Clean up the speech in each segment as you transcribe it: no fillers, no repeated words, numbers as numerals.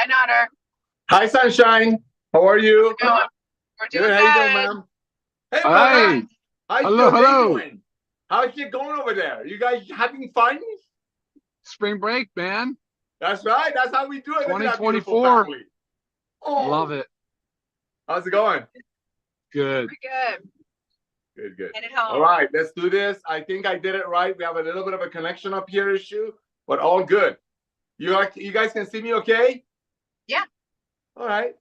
Nader. Hi, Sunshine. How are you? We're doing good. How you doing, ma'am? Hey, Hi. Hello. Doing? How's it going over there? You guys having fun? Spring break, man. That's right. That's how we do it. 2024. Oh. Love it. How's it going? Good. Pretty good. Good. Headed home. All right, let's do this. I think I did it right. We have a little bit of a connection up here issue, but all good. You guys can see me okay? Yeah. All right.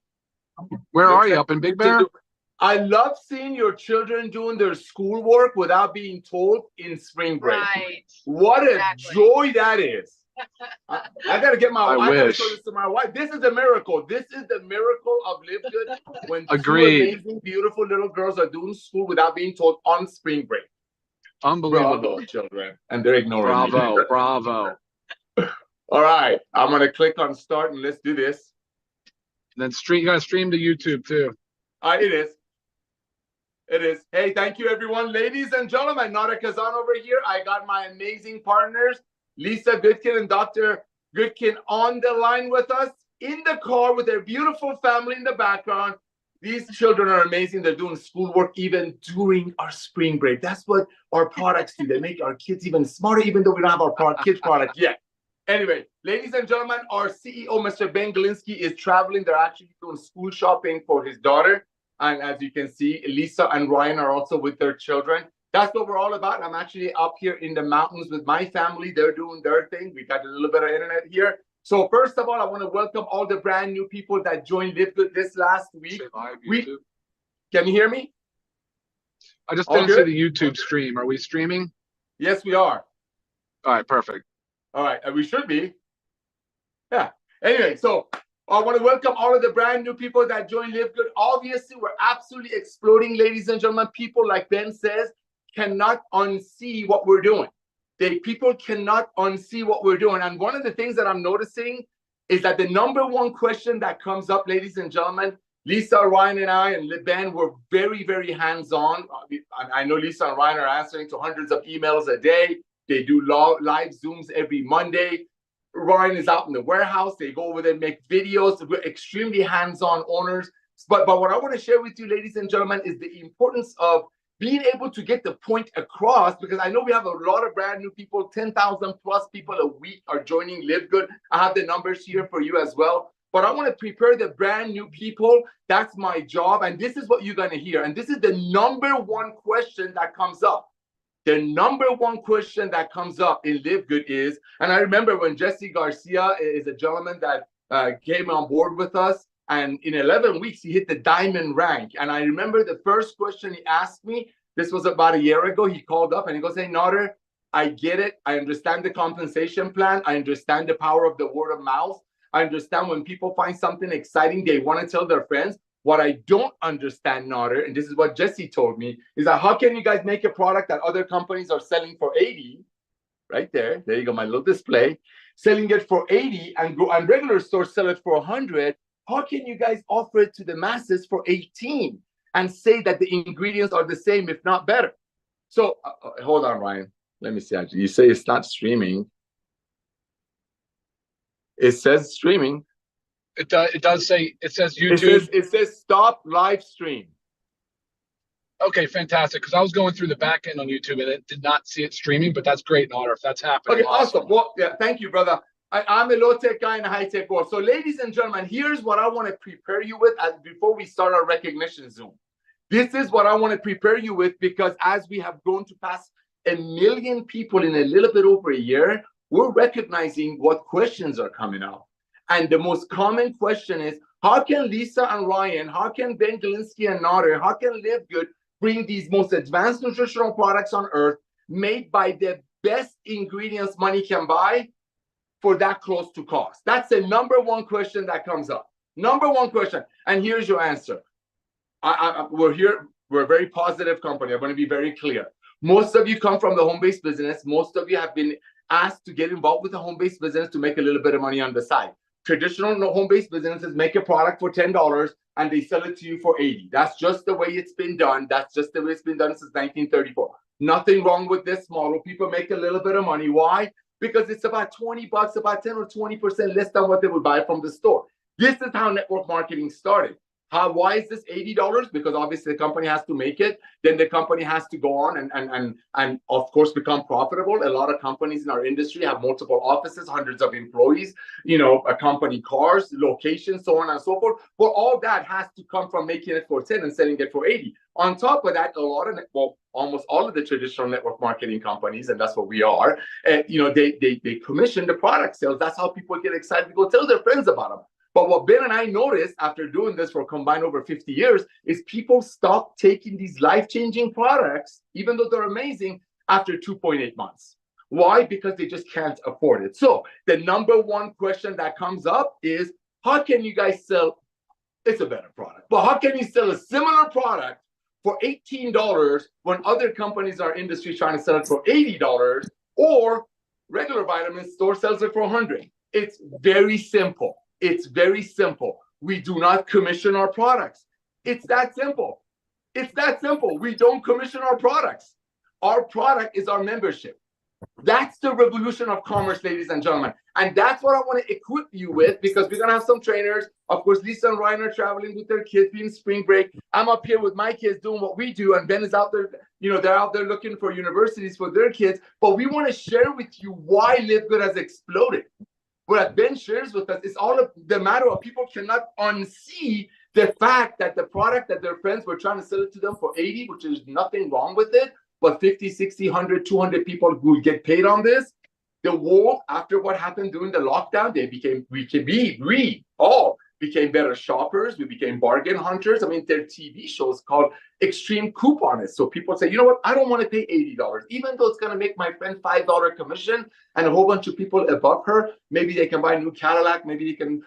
Where are you? Up in Big Bear? I love seeing your children doing their schoolwork without being told in spring break. Right. What a joy that is. I got to get I gotta show this to my wife. This is a miracle. This is the miracle of LiveGood when two amazing, beautiful little girls are doing school without being told on spring break. Unbelievable. Bravo, children. And they're ignoring me. Bravo. All right. I'm going to click on start and let's do this. And then you got to stream to YouTube too. It is. It is. Hey, thank you, everyone. Ladies and gentlemen, Nader Kazan over here. I got my amazing partners, Lisa Goodkin and Dr. Goodkin, on the line with us in the car with their beautiful family in the background. These children are amazing. They're doing schoolwork even during our spring break. That's what our products do. They make our kids even smarter, even though we don't have our kids product yet. Anyway, ladies and gentlemen, our CEO, Mr. Ben Galinsky, is traveling. They're actually doing school shopping for his daughter. And as you can see, Lisa and Ryan are also with their children. That's what we're all about. I'm actually up here in the mountains with my family. They're doing their thing. We got a little bit of internet here. So first of all, I want to welcome all the brand new people that joined LiveGood this last week. Can you hear me? I just didn't see the YouTube stream. Are we streaming? Yes, we are. All right, perfect. All right, we should be. Yeah. Anyway, so I want to welcome all of the brand new people that joined LiveGood. Obviously, we're absolutely exploding, ladies and gentlemen. People, like Ben says, cannot unsee what we're doing. People cannot unsee what we're doing. And one of the things that I'm noticing is that the number one question that comes up, ladies and gentlemen, Lisa, Ryan, and I, and Ben were very, very hands-on. I know Lisa and Ryan are answering to hundreds of emails a day. They do live Zooms every Monday. Ryan is out in the warehouse. They go over there and make videos. We're extremely hands-on owners. But what I want to share with you, ladies and gentlemen, is the importance of being able to get the point across, because I know we have a lot of brand new people, 10,000 plus people a week are joining LiveGood. I have the numbers here for you as well. But I want to prepare the brand new people. That's my job. And this is what you're going to hear. And this is the number one question that comes up. The number one question that comes up in LiveGood is, and I remember when Jesse Garcia is a gentleman that came on board with us, and in 11 weeks, he hit the diamond rank. And I remember the first question he asked me, this was about a year ago, he called up and he goes, hey, Nader, I get it. I understand the compensation plan. I understand the power of the word of mouth. I understand when people find something exciting, they want to tell their friends. What I don't understand, Nader, and this is what Jesse told me, is that how can you guys make a product that other companies are selling for 80, right there, there you go, my little display, selling it for 80 and regular stores sell it for 100, how can you guys offer it to the masses for 18 and say that the ingredients are the same, if not better? So, hold on, Ryan. Let me see, actually. You say it's not streaming. It says streaming. It does say, it says YouTube. It says stop live stream. Okay, fantastic. Because I was going through the back end on YouTube and it did not see it streaming, but that's great, Nader, if that's happening. Okay, awesome. Well, yeah, thank you, brother. I'm a low-tech guy and a high-tech world. So, ladies and gentlemen, here's what I want to prepare you with before we start our recognition Zoom. This is what I want to prepare you with, because as we have grown to pass 1 million people in a little bit over a year, we're recognizing what questions are coming up. And the most common question is, how can Lisa and Ryan, how can Ben Galinsky and Nader, how can LiveGood bring these most advanced nutritional products on earth made by the best ingredients money can buy for that close to cost? That's the number one question that comes up. Number one question. And here's your answer. We're here. We're a very positive company. I'm going to be very clear. Most of you come from the home-based business. Most of you have been asked to get involved with a home-based business to make a little bit of money on the side. Traditional home-based businesses make a product for $10 and they sell it to you for $80. That's just the way it's been done. That's just the way it's been done since 1934. Nothing wrong with this model. People make a little bit of money. Why? Because it's about $20, about 10 or 20% less than what they would buy from the store. This is how network marketing started. Why is this $80? Because obviously the company has to make it. Then the company has to go on and of course become profitable. A lot of companies in our industry have multiple offices, hundreds of employees, a company cars, locations, so on and so forth. But all that has to come from making it for 10 and selling it for 80. On top of that, almost all of the traditional network marketing companies, and that's what we are, they commission the product sales. That's how people get excited to go tell their friends about them. But what Ben and I noticed after doing this for combined over 50 years is people stop taking these life-changing products, even though they're amazing, after 2.8 months. Why? Because they just can't afford it. So the number one question that comes up is, how can you guys sell, it's a better product, but how can you sell a similar product for $18 when other companies in our industry trying to sell it for $80, or regular vitamin store sells it for $100? It's very simple. It's very simple. We do not commission our products. It's that simple. It's that simple. We don't commission our products. Our product is our membership. That's the revolution of commerce, ladies and gentlemen. And that's what I want to equip you with, because we're going to have some trainers. Of course, Lisa and Ryan are traveling with their kids, being spring break. I'm up here with my kids doing what we do. And Ben is out there, they're out there looking for universities for their kids. But we want to share with you why LiveGood has exploded. What Ben shares with us is all of the matter of people cannot unsee the fact that the product that their friends were trying to sell it to them for 80, which is nothing wrong with it, but 50, 60, 100, 200 people who get paid on this. The world, after what happened during the lockdown, we all became better shoppers. We became bargain hunters. I mean, there are TV shows called Extreme Couponists. So people say, you know what? I don't want to pay $80, even though it's going to make my friend $5 commission and a whole bunch of people above her. Maybe they can buy a new Cadillac. Maybe they can,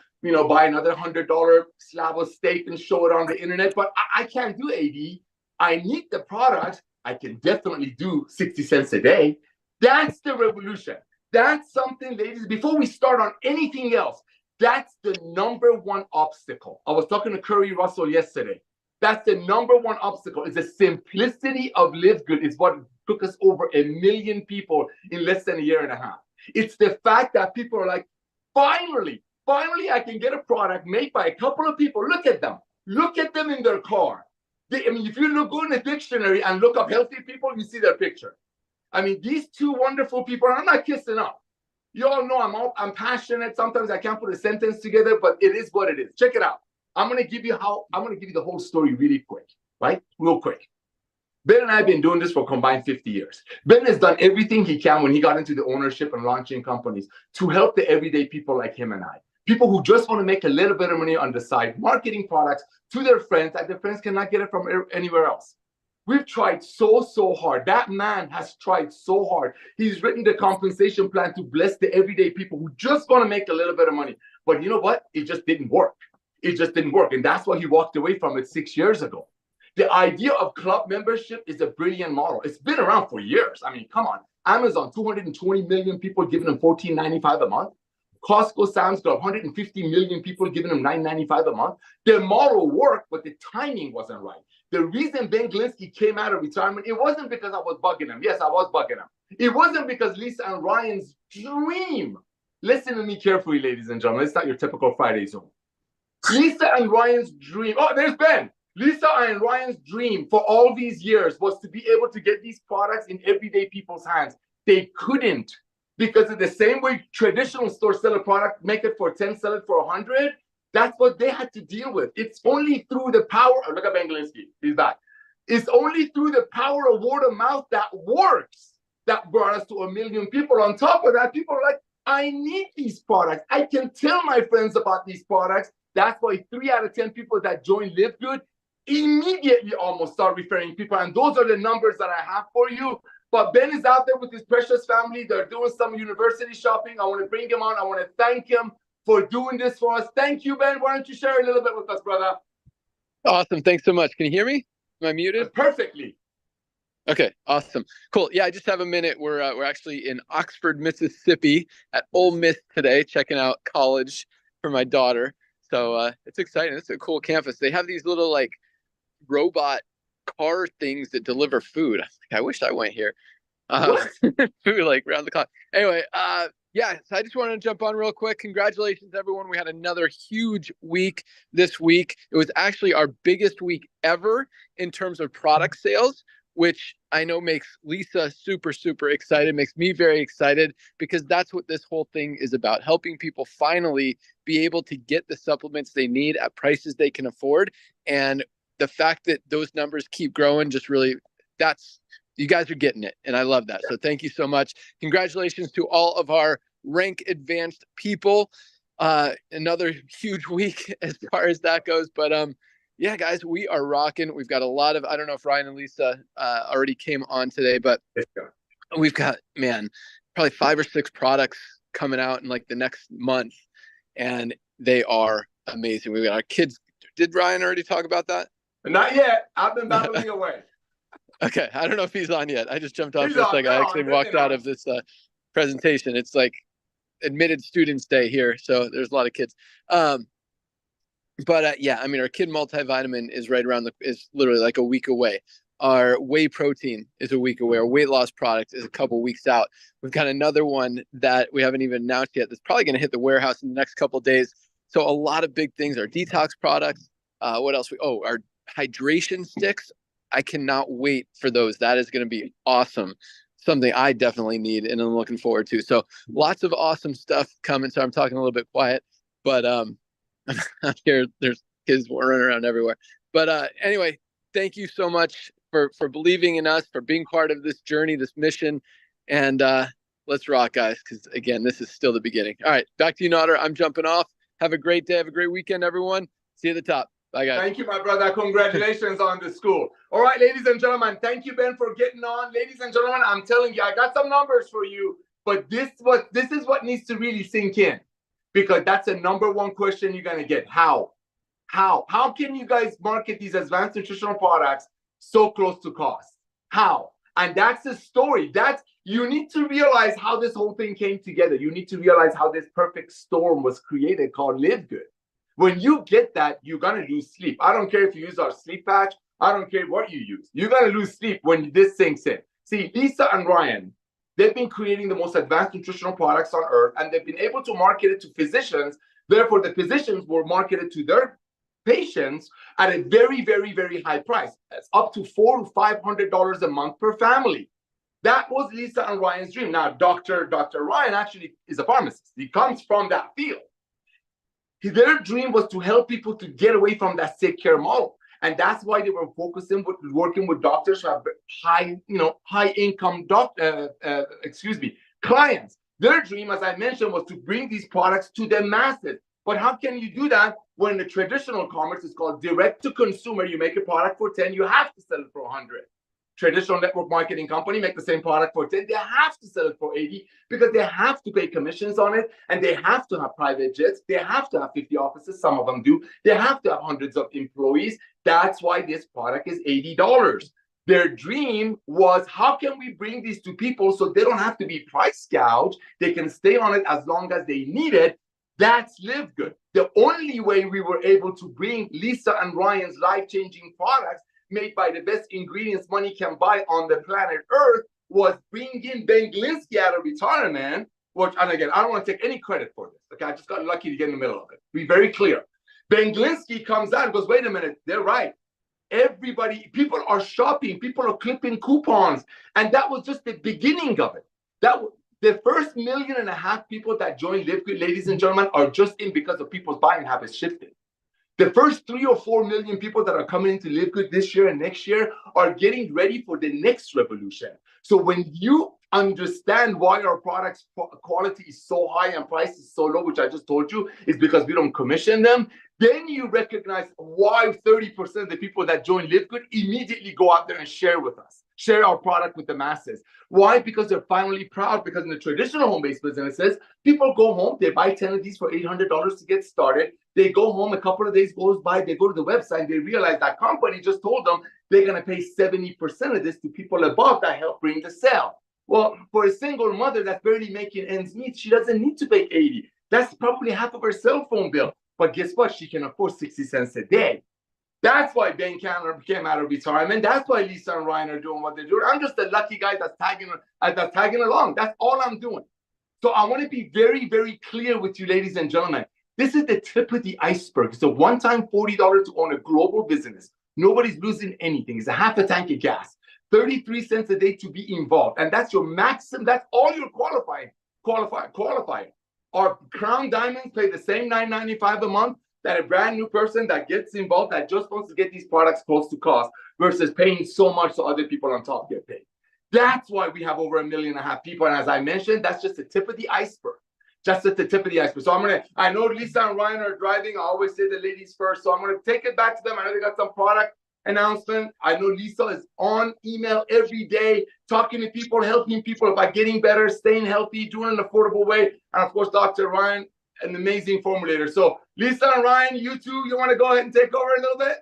buy another $100 slab of steak and show it on the internet. But I can't do 80. I need the product. I can definitely do 60 cents a day. That's the revolution. That's something, ladies, before we start on anything else, that's the number one obstacle. I was talking to Curry Russell yesterday. That's the number one obstacle. Is the simplicity of LiveGood is what took us over 1 million people in less than a year and a half. It's the fact that people are like, finally, I can get a product made by a couple of people. Look at them. Look at them in their car. If you go in the dictionary and look up healthy people, you see their picture. I mean, these two wonderful people, and I'm not kissing up. You all know I'm passionate. Sometimes I can't put a sentence together, but it is what it is. Check it out. I'm going to give you the whole story really quick, right? Real quick. Ben and I have been doing this for combined 50 years. Ben has done everything he can when he got into the ownership and launching companies to help the everyday people like him and I. People who just want to make a little bit of money on the side, marketing products to their friends that their friends cannot get it from anywhere else. We've tried so hard. That man has tried so hard. He's written the compensation plan to bless the everyday people who just want to make a little bit of money. But you know what? It just didn't work. It just didn't work. And that's why he walked away from it 6 years ago. The idea of club membership is a brilliant model. It's been around for years. I mean, come on. Amazon, 220 million people giving them $14.95 a month. Costco, Sam's Club, 150 million people giving them $9.95 a month. The model worked, but the timing wasn't right. The reason Ben Glinsky came out of retirement, it wasn't because I was bugging him. Yes, I was bugging him. It wasn't because Lisa and Ryan's dream. Listen to me carefully, ladies and gentlemen. It's not your typical Friday Zoom. Lisa and Ryan's dream. Oh, there's Ben. Lisa and Ryan's dream for all these years was to be able to get these products in everyday people's hands. They couldn't, because of the same way traditional stores sell a product, make it for 10, sell it for 100. That's what they had to deal with. It's only through the power. Oh, look at Ben Glinsky. He's back. It's only through the power of word of mouth that works that brought us to 1 million people. On top of that, people are like, I need these products. I can tell my friends about these products. That's why 3 out of 10 people that join LiveGood immediately almost start referring people. And those are the numbers that I have for you. But Ben is out there with his precious family. They're doing some university shopping. I want to bring him on. I want to thank him for doing this for us. Thank you, Ben. Why don't you share a little bit with us, brother? Awesome. Thanks so much. Can you hear me? Am I muted? Perfectly. Okay, awesome. Cool. Yeah, I just have a minute. We're actually in Oxford, Mississippi at Ole Miss today, checking out college for my daughter. So it's exciting. It's a cool campus. They have these little like robot car things that deliver food. I wish I went here. Food like around the clock. Anyway, Yeah, so I just wanted to jump on real quick. Congratulations, everyone. We had another huge week this week. It was actually our biggest week ever in terms of product sales, which I know makes Lisa super, super excited, makes me very excited, because that's what this whole thing is about, helping people finally be able to get the supplements they need at prices they can afford. And the fact that those numbers keep growing, just really, you guys are getting it. And I love that. So thank you so much. Congratulations to all of our rank advanced people. Another huge week as far as that goes. But yeah, guys, we are rocking. We've got a lot of, I don't know if Ryan and Lisa already came on today, but we've got, man, probably 5 or 6 products coming out in like the next month. And they are amazing. We've got our kids. Did Ryan already talk about that? Not yet. I've been babbling away. Okay, I don't know if he's on yet. I just jumped off for a second. I actually walked out of this presentation. It's like admitted students day here, so there's a lot of kids. But yeah, I mean, our kid multivitamin is right around is literally like a week away. Our whey protein is a week away. Our weight loss product is a couple weeks out. We've got another one that we haven't even announced yet that's probably going to hit the warehouse in the next couple of days. So a lot of big things. Our detox products. What else? Our hydration sticks. I cannot wait for those. That is going to be awesome. Something I definitely need and I'm looking forward to. So lots of awesome stuff coming. So I'm talking a little bit quiet, but I'm here. There's kids running around everywhere. But anyway, thank you so much for believing in us, for being part of this journey, this mission. And let's rock, guys, because again, this is still the beginning. All right, back to you, Nader. I'm jumping off. Have a great day. Have a great weekend, everyone. See you at the top. Bye, guys. Thank you, my brother. Congratulations on the school. All right, ladies and gentlemen. Thank you, Ben, for getting on. Ladies and gentlemen, I'm telling you, I got some numbers for you, but this is what needs to really sink in, because that's the #1 question you're gonna get. How can you guys market these advanced nutritional products so close to cost? How? And that's the story. You need to realize how this whole thing came together. You need to realize how this perfect storm was created called LiveGood. When you get that, you're going to lose sleep. I don't care if you use our sleep patch. I don't care what you use. You're going to lose sleep when this sinks in. See, Lisa and Ryan, they've been creating the most advanced nutritional products on earth, and they've been able to market it to physicians. Therefore, the physicians will market it to their patients at a very, very, very high price. That's up to $400 to $500 a month per family. That was Lisa and Ryan's dream. Now, Dr. Ryan actually is a pharmacist. He comes from that field. Their dream was to help people to get away from that sick care model. And that's why they were working with doctors who have high income clients. Their dream, as I mentioned, was to bring these products to the masses. But how can you do that when the traditional commerce is called direct to consumer? You make a product for 10, you have to sell it for 100. Traditional network marketing company make the same product for 10, they have to sell it for 80 because they have to pay commissions on it, and they have to have private jets. They have to have 50 offices. Some of them do. They have to have hundreds of employees. That's why this product is $80. Their dream was, how can we bring these to people so they don't have to be price gouged? They can stay on it as long as they need it. That's LiveGood. The only way we were able to bring Lisa and Ryan's life-changing products made by the best ingredients money can buy on the planet Earth was bringing Ben Glinsky out of retirement, and again, I don't want to take any credit for this. Okay, I just got lucky to get in the middle of it. Be very clear. Ben Glinsky comes out and goes, wait a minute, they're right. People are shopping, people are clipping coupons, and that was just the beginning of it. The first 1.5 million people that joined LiveGood, ladies and gentlemen, are just in because of people's buying habits shifted. The first 3 or 4 million people that are coming into LiveGood this year and next year are getting ready for the next revolution. So when you understand why our products quality is so high and price is so low, which I just told you is because we don't commission them, then you recognize why 30% of the people that join LiveGood immediately go out there and share with us, share our product with the masses. Why? Because they're finally proud. Because in the traditional home-based businesses, people go home, they buy 10 of these for $800 to get started. They go home, a couple of days goes by, they go to the website, and they realize that company just told them they're going to pay 70% of this to people above that help bring the sale. Well, for a single mother that's barely making ends meet, she doesn't need to pay 80. That's probably half of her cell phone bill. But guess what? She can afford 60 cents a day. That's why Ben came out of retirement. That's why Lisa and Ryan are doing what they're doing. I'm just a lucky guy that's tagging along. That's all I'm doing. So I want to be very, very clear with you, ladies and gentlemen. This is the tip of the iceberg. It's a one-time $40 to own a global business. Nobody's losing anything. It's a half a tank of gas. 33 cents a day to be involved. And that's your maximum. That's all you're qualifying. Our Crown Diamonds pay the same $9.95 a month that a brand new person that gets involved, that just wants to get these products close to cost, versus paying so much so other people on top get paid. That's why we have over 1.5 million people. And as I mentioned, that's just the tip of the iceberg. Just at the tip of the iceberg. So I know Lisa and Ryan are driving. I always say the ladies first. So I'm going to take it back to them. I know they got some product announcement. I know Lisa is on email every day, talking to people, helping people by getting better, staying healthy, doing it in an affordable way. And of course, Dr. Ryan, an amazing formulator. So Lisa and Ryan, you two, you want to go ahead and take over a little bit?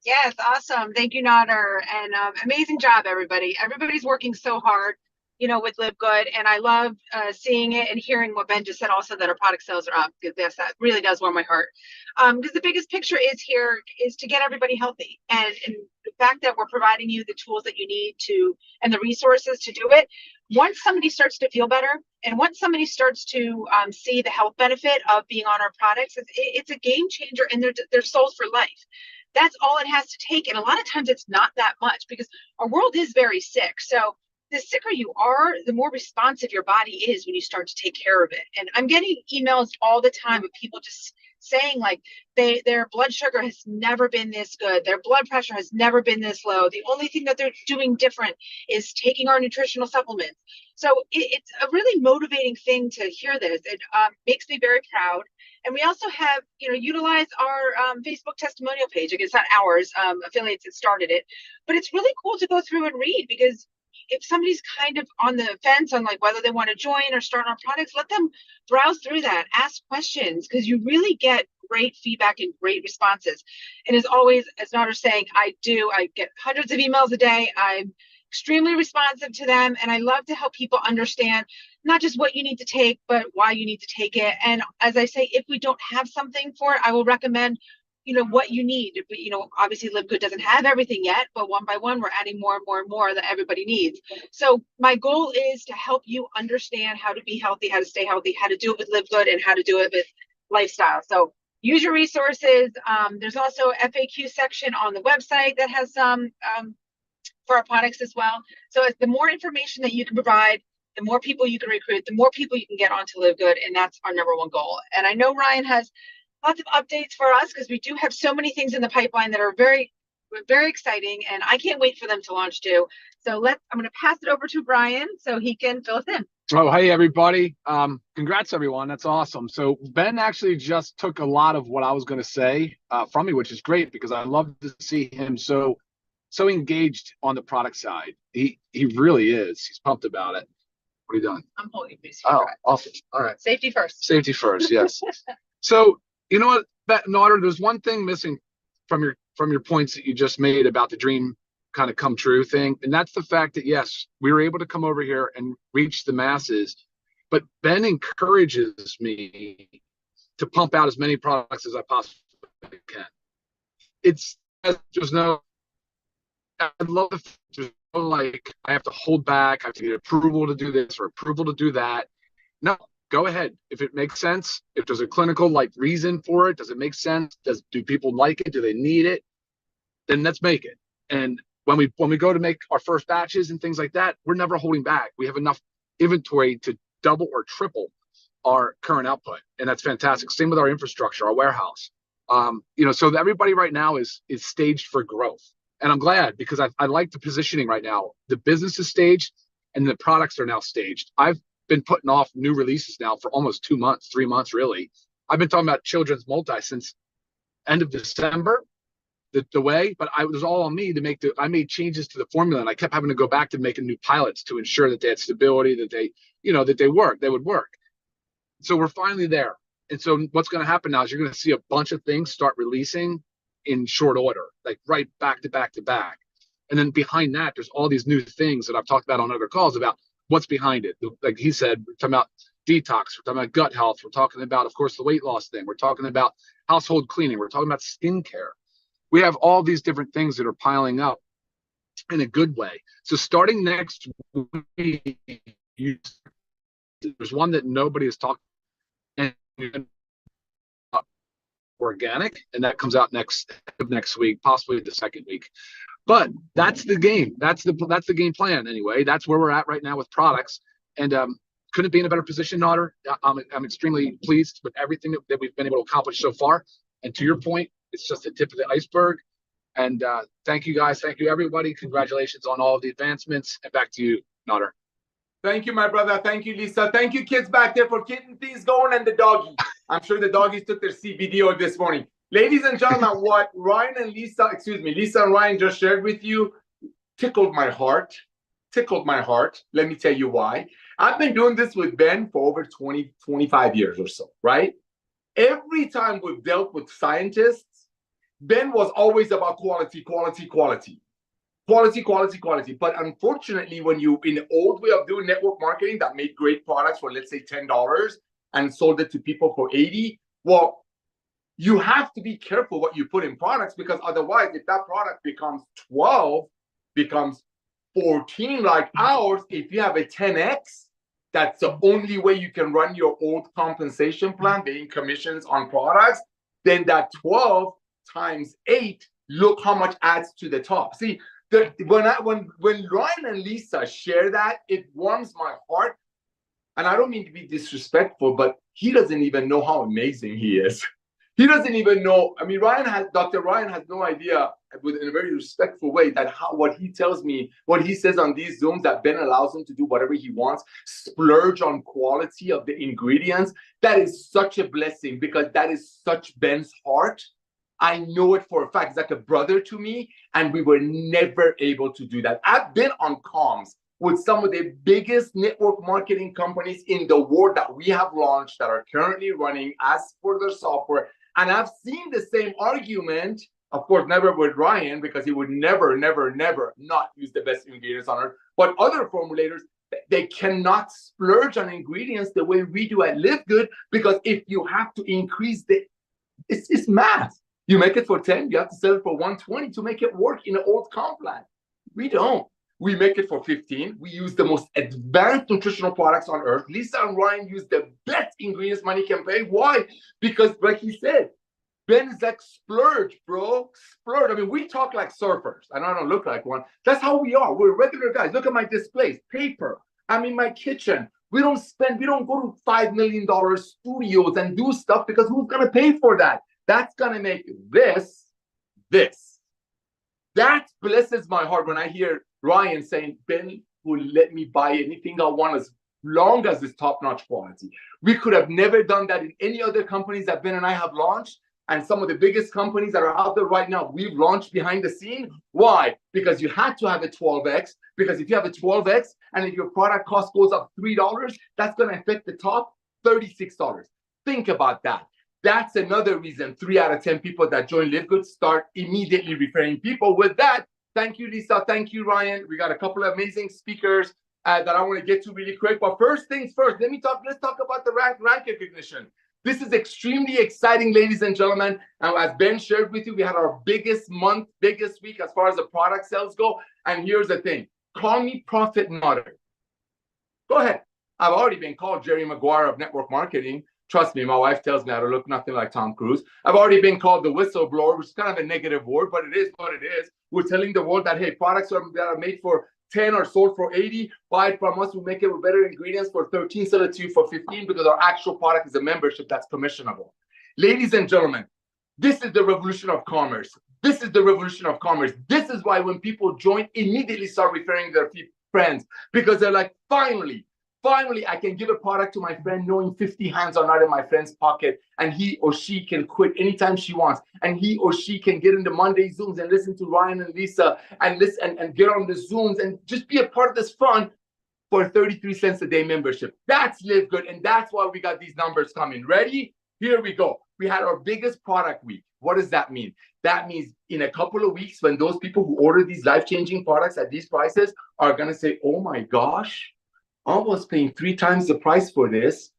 Yes, awesome. Thank you, Nader. And amazing job, everybody. Everybody's working so hard, with LiveGood. And I love seeing it and hearing what Ben just said also, that our product sales are up. Because that really does warm my heart. Because the biggest picture is to get everybody healthy. And the fact that we're providing you the tools that you need to, and the resources to do it. Once somebody starts to feel better, and once somebody starts to see the health benefit of being on our products, it's a game changer, and they're sold for life. That's all it has to take. And a lot of times it's not that much, because our world is very sick. So the sicker you are, the more responsive your body is when you start to take care of it. And I'm getting emails all the time of people just saying like their blood sugar has never been this good. Their blood pressure has never been this low. The only thing that they're doing different is taking our nutritional supplements. So it's a really motivating thing to hear this. It makes me very proud. And we also have, utilized our Facebook testimonial page. I guess it's not ours, affiliates that started it, but it's really cool to go through and read, because if somebody's kind of on the fence on like whether they want to join or start our products, let them browse through that, ask questions, because you really get great feedback and great responses. And as always, as Nader's saying, I get hundreds of emails a day. I'm extremely responsive to them. And I love to help people understand not just what you need to take, but why you need to take it. And as I say, if we don't have something for it, I will recommend what you need. Obviously LiveGood doesn't have everything yet, but one by one, we're adding more and more and more that everybody needs. So my goal is to help you understand how to be healthy, how to stay healthy, how to do it with LiveGood, and how to do it with lifestyle. So use your resources. There's also a FAQ section on the website that has some for our products as well. So the more information that you can provide, the more people you can recruit, the more people you can get onto LiveGood, and that's our number one goal. And I know Ryan has lots of updates for us, because we do have so many things in the pipeline that are very, very exciting, and I can't wait for them to launch too. So I'm going to pass it over to Brian so he can fill us in. Oh, hey, everybody. Congrats, everyone. That's awesome. So Ben actually just took a lot of what I was going to say from me, which is great, because I love to see him so engaged on the product side. He really is. He's pumped about it. What are you doing? I'm holding you, please. Oh, awesome. All right. Safety first. Safety first, yes. So, you know what, Nader, there's one thing missing from your points that you just made about the dream kind of come true thing. And that's the fact that, yes, we were able to come over here and reach the masses, but Ben encourages me to pump out as many products as I possibly can. I'd love to, there's no like, I have to hold back, I have to get approval to do this or approval to do that. No. Go ahead. If it makes sense, if there's a clinical reason for it, does it make sense? Do people like it? Do they need it? Then let's make it. And when we go to make our first batches and things like that, we're never holding back. We have enough inventory to double or triple our current output, and that's fantastic. Same with our infrastructure, our warehouse. So everybody right now is staged for growth, and I'm glad, because I like the positioning right now. The business is staged, and the products are now staged. I've been putting off new releases now for almost 2 months, 3 months, really. I've been talking about children's multi since end of December, but it was all on me to make I made changes to the formula, and I kept having to go back to making new pilots to ensure that they had stability, that they would work. So we're finally there. And so what's going to happen now is you're going to see a bunch of things start releasing in short order, like right back to back to back. And then behind that, there's all these new things that I've talked about on other calls about what's behind it. Like he said, we're talking about detox, we're talking about gut health, we're talking about, of course, the weight loss thing, we're talking about household cleaning, we're talking about skincare. We have all these different things that are piling up in a good way. So starting next week, There's one that nobody has talked and organic, and that comes out next week, possibly the second week. But that's the game. That's the game plan anyway. That's where we're at right now with products. And couldn't be in a better position, Nader. I'm extremely pleased with everything that we've been able to accomplish so far. And to your point, it's just the tip of the iceberg. And thank you guys. Thank you, everybody. Congratulations on all of the advancements. And back to you, Nader. Thank you, my brother. Thank you, Lisa. Thank you, kids back there, for keeping things going, and the doggy. I'm sure the doggies took their CBD this morning. Ladies and gentlemen, what Lisa and Ryan just shared with you tickled my heart. Let me tell you why. I've been doing this with Ben for over 25 years or so, right? Every time we've dealt with scientists, Ben was always about quality. But unfortunately, when you, in the old way of doing network marketing that made great products for, let's say, $10 and sold it to people for $80, well, you have to be careful what you put in products, because otherwise, if that product becomes 12, becomes 14 like ours, if you have a 10x, that's the only way you can run your old compensation plan, paying commissions on products, then that 12 times 8, look how much adds to the top. See, when Ryan and Lisa share that, it warms my heart. And I don't mean to be disrespectful, but he doesn't even know how amazing he is. He doesn't even know. I mean, Dr. Ryan has no idea, in a very respectful way, that what he tells me, what he says on these Zooms, that Ben allows him to do whatever he wants, splurge on quality of the ingredients. That is such a blessing, because that is such Ben's heart. I know it for a fact. He's like a brother to me, and we were never able to do that. I've been on comms with some of the biggest network marketing companies in the world that we have launched, that are currently running as for their software. And I've seen the same argument, of course, never with Ryan, because he would never not use the best ingredients on earth. But other formulators, they cannot splurge on ingredients the way we do at LiveGood, because if you have to increase it's math. You make it for 10, you have to sell it for 120 to make it work in an old comp plan. We don't. We make it for 15. We use the most advanced nutritional products on earth. Lisa and Ryan use the best ingredients money can pay. Why? Because, like he said, Ben is like, splurge, bro. Splurge. I mean, we talk like surfers. I know I don't look like one. That's how we are. We're regular guys. Look at my displays. Paper. I'm in my kitchen. We don't go to $5 million studios and do stuff, because who's going to pay for that? That's going to make this. That blesses my heart when I hear Ryan saying, Ben will let me buy anything I want as long as it's top-notch quality. We could have never done that in any other companies that Ben and I have launched. And some of the biggest companies that are out there right now, we've launched behind the scene. Why? Because you had to have a 12x. Because if you have a 12x and if your product cost goes up $3, that's going to affect the top $36. Think about that. That's another reason 3 out of 10 people that join LiveGood start immediately referring people. With that, thank you, Lisa. Thank you, Ryan. We got a couple of amazing speakers that I want to get to really quick. But first things first, let's talk about the rank recognition. This is extremely exciting, ladies and gentlemen. And as Ben shared with you, we had our biggest week as far as the product sales go. And here's the thing. Call me Prophet Nader. Go ahead. I've already been called Jerry Maguire of network marketing. Trust me, my wife tells me I don't look nothing like Tom Cruise. I've already been called the whistleblower, which is kind of a negative word, but it is what it is. We're telling the world that, hey, products that are made for 10 or sold for 80, buy it from us. We make it with better ingredients for 13, sell it to you for 15, because our actual product is a membership that's commissionable. Ladies and gentlemen, this is the revolution of commerce. This is the revolution of commerce. This is why when people join, immediately start referring their friends, because they're like, finally, I can give a product to my friend knowing 50 hands are not in my friend's pocket, and he or she can quit anytime she wants, and he or she can get into Monday Zooms and listen to Ryan and Lisa and listen and get on the Zooms and just be a part of this fun for 33 cents a day membership. That's LiveGood, and that's why we got these numbers coming. Ready? Here we go. We had our biggest product week. What does that mean? That means in a couple of weeks, when those people who order these life-changing products at these prices are going to say, oh my gosh, I was paying 3 times the price for this.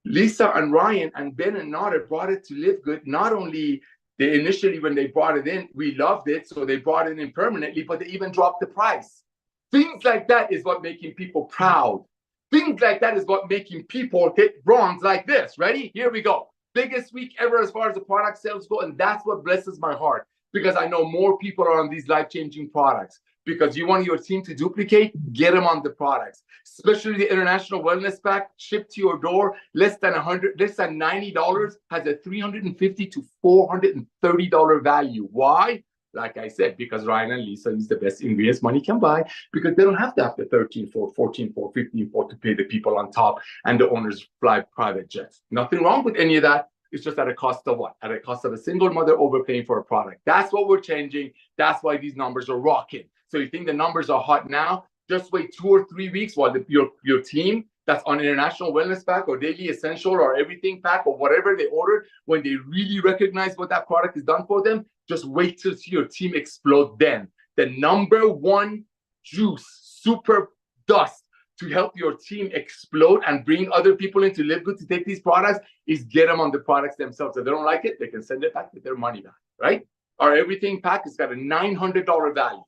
Lisa and Ryan and Ben and Nader brought it to LiveGood. Not only they initially, when they brought it in, we loved it, so they brought it in permanently, but they even dropped the price. Things like that is what making people proud. Things like that is what making people hit bronze like this. Ready? Here we go. Biggest week ever as far as the product sales go. And that's what blesses my heart, because I know more people are on these life-changing products. Because you want your team to duplicate, get them on the products. Especially the International Wellness Pack, shipped to your door, less than $90, has a $350 to $430 value. Why? Like I said, because Ryan and Lisa use the best ingredients money can buy, because they don't have to have the 13-4, 14-4, 15-4 to pay the people on top and the owners fly private jets. Nothing wrong with any of that. It's just at a cost of what? At a cost of a single mother overpaying for a product. That's what we're changing. That's why these numbers are rocking. So you think the numbers are hot now? Just wait 2 or 3 weeks while your team that's on International Wellness Pack or Daily Essential or Everything Pack or whatever they ordered, when they really recognize what that product has done for them, just wait till see your team explode then. The number one juice, super dust to help your team explode and bring other people into LiveGood to take these products is get them on the products themselves. If they don't like it, they can send it back with their money back, right? Our Everything Pack has got a $900 value.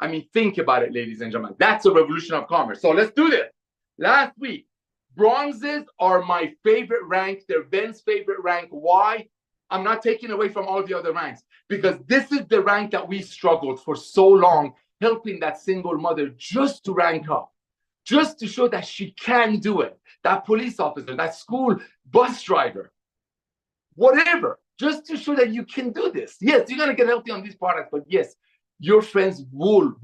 I mean, think about it, ladies and gentlemen. That's a revolution of commerce. So let's do this. Last week, bronzes are my favorite rank. They're Ben's favorite rank. Why? I'm not taking away from all the other ranks, because this is the rank that we struggled for so long, helping that single mother just to rank up, just to show that she can do it. That police officer, that school bus driver, whatever, just to show that you can do this. Yes, you're going to get healthy on these products, but yes, your friends will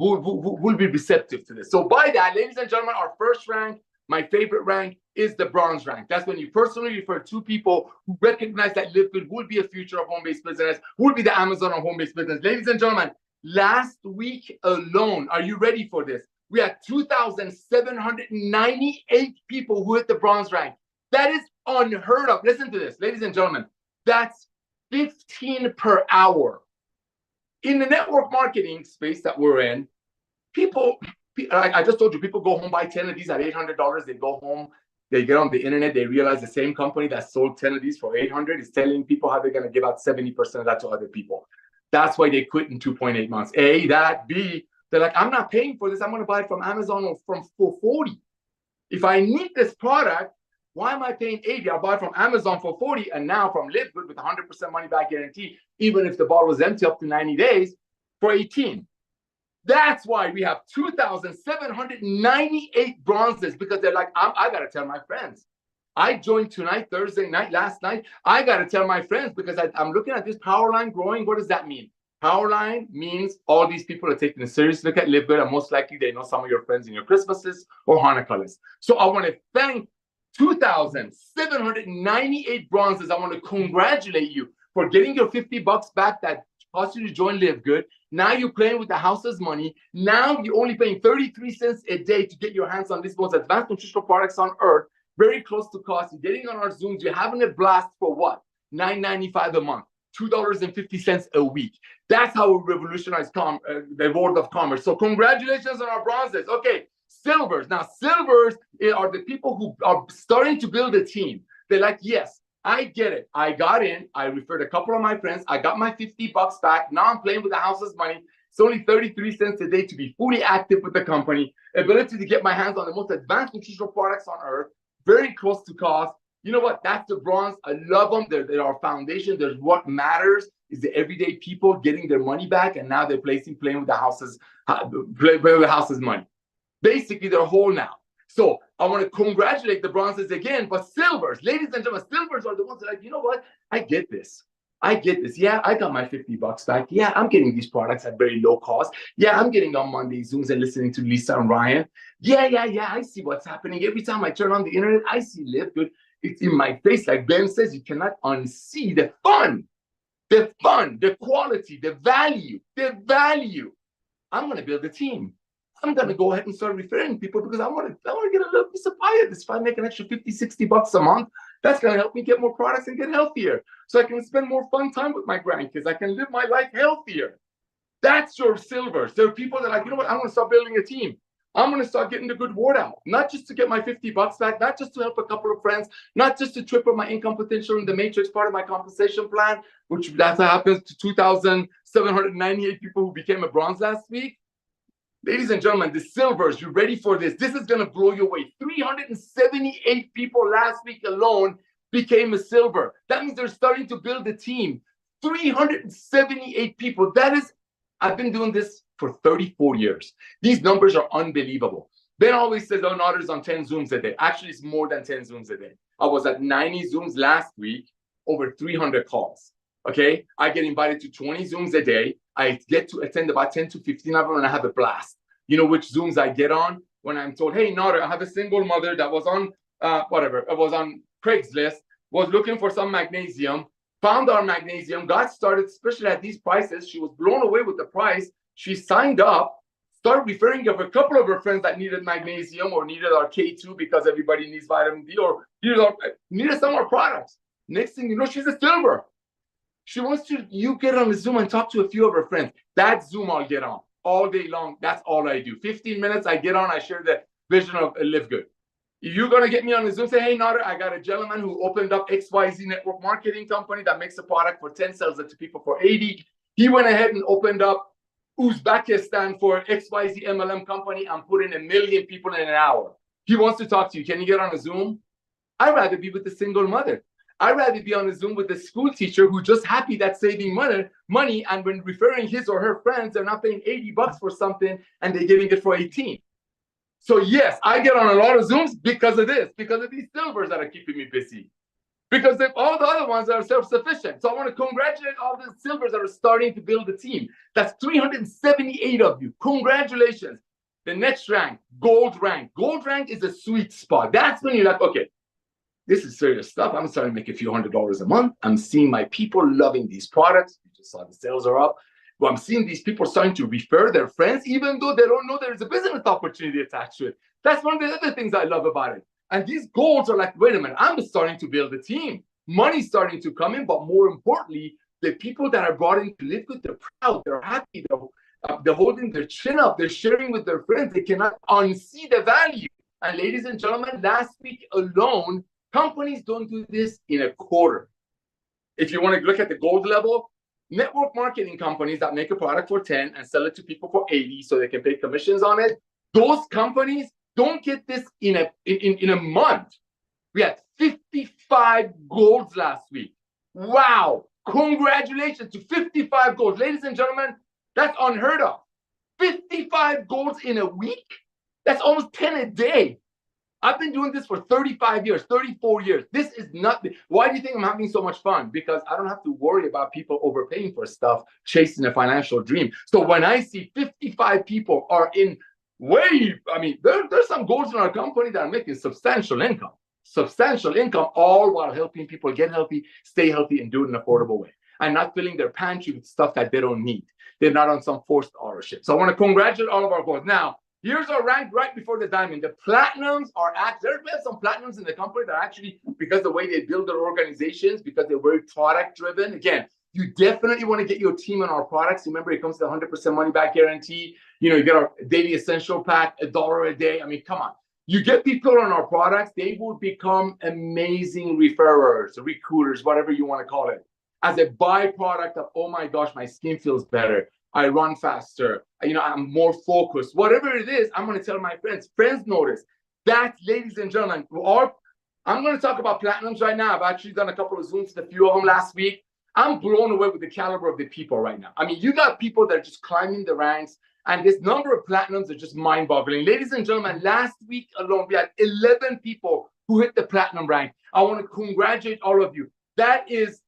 be receptive to this. So by that, ladies and gentlemen, our first rank, my favorite rank, is the bronze rank. That's when you personally refer to people who recognize that LiveGood will be a future of home-based business, will be the Amazon of home-based business. Ladies and gentlemen, last week alone, are you ready for this? We had 2,798 people who hit the bronze rank. That is unheard of. Listen to this, ladies and gentlemen. That's 15 per hour. In the network marketing space that we're in, I just told you, people go home, buy 10 of these at $800. They go home, they get on the internet, they realize the same company that sold 10 of these for $800 is telling people how they're going to give out 70% of that to other people. That's why they quit in 2.8 months. A, that. B, they're like, I'm not paying for this. I'm going to buy it from Amazon or for $40. If I need this product, why am I paying $80? I'll buy it from Amazon for $40, and now from LiveGood with 100% money back guarantee, even if the bottle was empty up to 90 days, for $18. That's why we have 2,798 bronzes, because they're like, I got to tell my friends. I joined tonight, Thursday night, last night. I got to tell my friends, because I'm looking at this power line growing. What does that mean? Power line means all these people are taking a serious look at LiveGood, and most likely they know some of your friends in your Christmases or Hanukkah list. So I want to thank 2,798 bronzes. I want to congratulate you for getting your $50 back that cost you to join LiveGood. Now you're playing with the house's money. Now you're only paying 33 cents a day to get your hands on these most advanced nutritional products on earth, very close to cost. You're getting on our Zooms. You're having a blast for what? $9.95 a month, $2.50 a week. That's how we revolutionize the world of commerce. So congratulations on our bronzes. Okay. Silvers. Now, silvers are the people who are starting to build a team. They're like, yes, I get it. I got in. I referred a couple of my friends. I got my $50 back. Now I'm playing with the house's money. It's only 33 cents a day to be fully active with the company. Ability to get my hands on the most advanced nutritional products on earth. Very close to cost. You know what? That's the bronze. I love them. They're our foundation. There's what matters is the everyday people getting their money back, and now they're playing with the house's money. Basically, they're whole now. So I want to congratulate the bronzes again, but silvers, ladies and gentlemen, silvers are the ones that are like, you know what? I get this. Yeah, I got my $50 back. Yeah, I'm getting these products at very low cost. Yeah, I'm getting on Monday Zooms and listening to Lisa and Ryan. Yeah, I see what's happening. Every time I turn on the internet, I see LiveGood. It's in my face. Like Ben says, you cannot unsee the fun, the quality, the value. I'm going to build a team. I'm going to go ahead and start referring people, because I want to get a little piece of pie of this. If I make an extra $50, $60 a month, that's going to help me get more products and get healthier. So I can spend more fun time with my grandkids. I can live my life healthier. That's your silvers. There are people that are like, you know what? I'm going to start building a team. I'm going to start getting the good word out, not just to get my $50 back, not just to help a couple of friends, not just to triple my income potential in the matrix part of my compensation plan, which that's what happens to 2,798 people who became a bronze last week. Ladies and gentlemen, the silvers, you ready for this? This is going to blow you away. 378 people last week alone became a silver. That means they're starting to build a team. 378 people. I've been doing this for 34 years. These numbers are unbelievable. Ben always says, oh, Nader's on 10 Zooms a day. Actually, it's more than 10 Zooms a day. I was at 90 Zooms last week, over 300 calls. Okay? I get invited to 20 Zooms a day. I get to attend about 10 to 15 of them, and I have a blast. You know which Zooms I get on? When I'm told, hey, Nader, I have a single mother that was on, it was on Craigslist, was looking for some magnesium, found our magnesium, got started, especially at these prices. She was blown away with the price. She signed up, started referring of a couple of her friends that needed magnesium or needed our K2 because everybody needs vitamin D or needed some of our products. Next thing you know, she's a silver. She wants you get on the Zoom and talk to a few of her friends. That Zoom I'll get on all day long. That's all I do. 15 minutes, I get on, I share the vision of LiveGood. If you're going to get me on the Zoom, say, hey, Nader, I got a gentleman who opened up XYZ network marketing company that makes a product for 10, sells it to people for 80. He went ahead and opened up Uzbekistan for XYZ MLM company and put in 1 million people in an hour. He wants to talk to you. Can you get on a Zoom? I'd rather be with the single mother. I'd rather be on a Zoom with the school teacher who's just happy that's saving money, and when referring his or her friends, they're not paying $80 for something and they're getting it for 18. So yes, I get on a lot of Zooms because of this, because of these silvers that are keeping me busy. Because all the other ones are self-sufficient. So I want to congratulate all the silvers that are starting to build a team. That's 378 of you. Congratulations. The next rank, gold rank. Gold rank is a sweet spot. That's when you're like, okay, this is serious stuff. I'm starting to make a few $100s a month. I'm seeing my people loving these products. You just saw the sales are up. Well, I'm seeing these people starting to refer their friends, even though they don't know there's a business opportunity attached to it. That's one of the other things I love about it. And these goals are like, wait a minute, I'm starting to build a team. Money's starting to come in, but more importantly, the people that are brought in to LiveGood, they're proud, they're happy, they're holding their chin up, they're sharing with their friends. They cannot unsee the value. And ladies and gentlemen, last week alone, companies don't do this in a quarter. If you want to look at the gold level, network marketing companies that make a product for 10 and sell it to people for 80 so they can pay commissions on it, those companies don't get this in a month. We had 55 golds last week. Wow. Congratulations to 55 golds. Ladies and gentlemen, that's unheard of. 55 golds in a week? That's almost 10 a day. I've been doing this for 35 years, 34 years. This is nothing. Why do you think I'm having so much fun? Because I don't have to worry about people overpaying for stuff, chasing a financial dream. So when I see 55 people are in there's some goals in our company that are making substantial income, all while helping people get healthy, stay healthy, and do it in an affordable way, and not filling their pantry with stuff that they don't need. They're not on some forced ownership. So I want to congratulate all of our goals. Now, here's our rank right before the diamond. The platinums are there's been some platinums in the company that are actually, because the way they build their organizations, because they're very product driven. Again, you definitely want to get your team on our products. Remember, it comes to 100% money back guarantee. You know, you get our daily essential pack, $1 a day. I mean, come on. You get people on our products, they will become amazing referrers, recruiters, whatever you want to call it. As a byproduct of, oh my gosh, my skin feels better. I run faster. You know, I'm more focused. Whatever it is, I'm going to tell my friends. Friends notice. That, ladies and gentlemen, I'm going to talk about platinums right now. I've actually done a couple of Zooms with a few of them last week. I'm blown away with the caliber of the people right now. I mean, you got people that are just climbing the ranks, and this number of platinums are just mind-boggling. Ladies and gentlemen, last week alone, we had 11 people who hit the platinum rank. I want to congratulate all of you. That is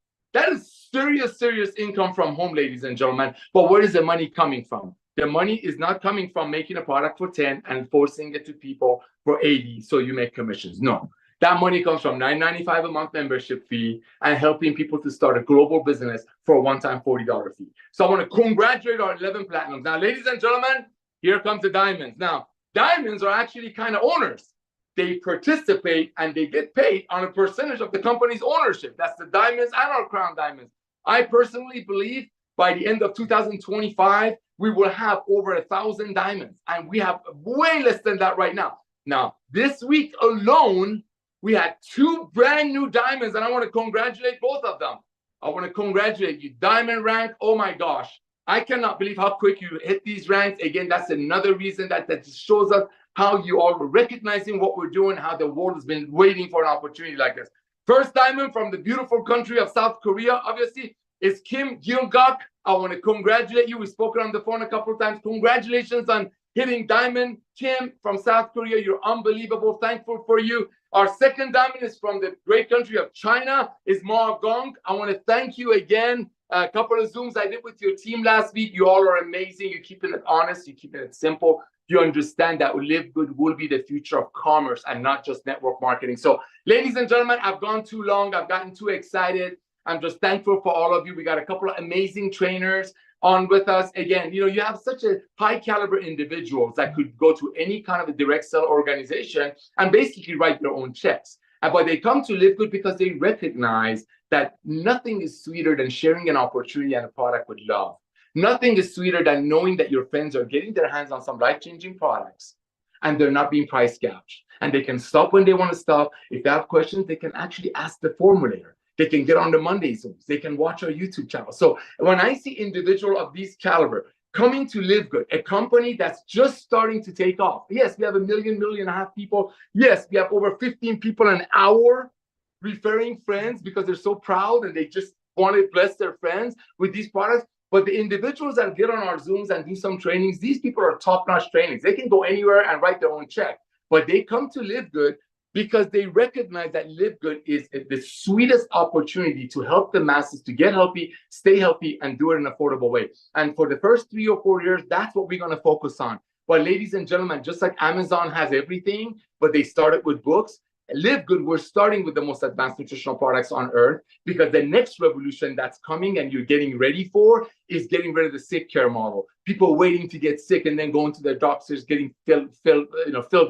serious income from home, ladies and gentlemen. But where is the money coming from? The money is not coming from making a product for 10 and forcing it to people for 80 so you make commissions. No. That money comes from $9.95 a month membership fee and helping people to start a global business for a one-time $40 fee. So I want to congratulate our 11 platinums. Now, ladies and gentlemen, here comes the diamonds. Now, diamonds are actually kind of owners. They participate and they get paid on a percentage of the company's ownership. That's the diamonds and our crown diamonds. I personally believe by the end of 2025, we will have over 1,000 diamonds. And we have way less than that right now. Now, this week alone, we had 2 brand new diamonds, and I want to congratulate both of them. I want to congratulate you. Diamond rank, oh my gosh. I cannot believe how quick you hit these ranks. Again, that's another reason that just shows us how you all are recognizing what we're doing, how the world has been waiting for an opportunity like this. First diamond from the beautiful country of South Korea, obviously, is Kim Gyeong-gak. I want to congratulate you. We've spoken on the phone a couple of times. Congratulations on hitting diamond. Kim from South Korea, you're unbelievable. Thankful for you. Our second diamond is from the great country of China, is Ma Gong. I want to thank you again. A couple of Zooms I did with your team last week. You all are amazing. You're keeping it honest. You're keeping it simple. You understand that LiveGood will be the future of commerce and not just network marketing. So, ladies and gentlemen, I've gone too long. I've gotten too excited. I'm just thankful for all of you. We got a couple of amazing trainers on with us. Again, you know, you have such a high caliber individuals that could go to any kind of a direct sell organization and basically write their own checks. But they come to LiveGood because they recognize that nothing is sweeter than sharing an opportunity and a product with love. Nothing is sweeter than knowing that your friends are getting their hands on some life-changing products and they're not being price gouged. And they can stop when they want to stop. If they have questions, they can actually ask the formulator. They can get on the Monday Zooms. They can watch our YouTube channel. So when I see individuals of these caliber coming to LiveGood, a company that's just starting to take off. Yes, we have 1.5 million people. Yes, we have over 15 people an hour referring friends because they're so proud and they just want to bless their friends with these products. But the individuals that get on our Zooms and do some trainings, these people are top-notch trainings. They can go anywhere and write their own check. But they come to LiveGood because they recognize that LiveGood is the sweetest opportunity to help the masses to get healthy, stay healthy, and do it in an affordable way. And for the first 3 or 4 years, that's what we're going to focus on. But ladies and gentlemen, just like Amazon has everything, but they started with books, LiveGood, we're starting with the most advanced nutritional products on earth because the next revolution that's coming and you're getting ready for is getting rid of the sick care model. People waiting to get sick and then going to their doctors, getting filled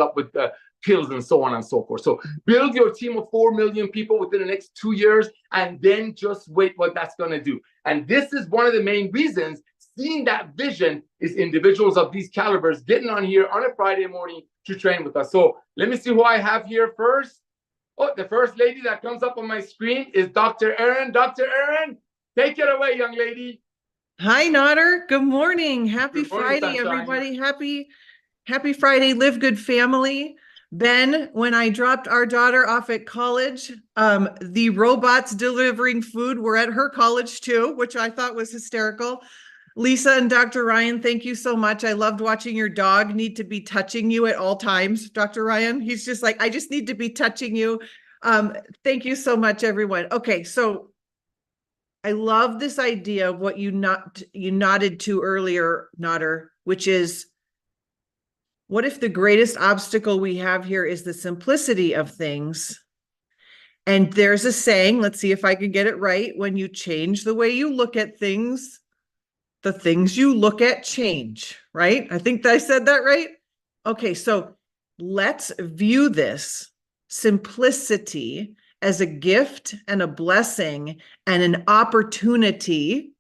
up with pills and so on and so forth. So build your team of 4 million people within the next 2 years and then just wait what that's going to do. And this is one of the main reasons seeing that vision is individuals of these calibers getting on here on a Friday morning to train with us. So let me see who I have here first. Oh, the first lady that comes up on my screen is Dr. Erin. Dr. Erin, take it away, young lady. Hi, Nader. Good morning. Happy Good morning, Friday, sunshine. everybody. Happy Friday, LiveGood family. Ben, when I dropped our daughter off at college, the robots delivering food were at her college too, which I thought was hysterical. Lisa and Dr. Ryan, thank you so much. I loved watching your dog need to be touching you at all times, Dr. Ryan. He's just like, I just need to be touching you. Thank you so much, everyone. Okay, so I love this idea of what you nodded to earlier, Nader, which is, what if the greatest obstacle we have here is the simplicity of things? And there's a saying, let's see if I can get it right. When you change the way you look at things, the things you look at change, right? I think I said that right. Okay, so let's view this simplicity as a gift and a blessing and an opportunity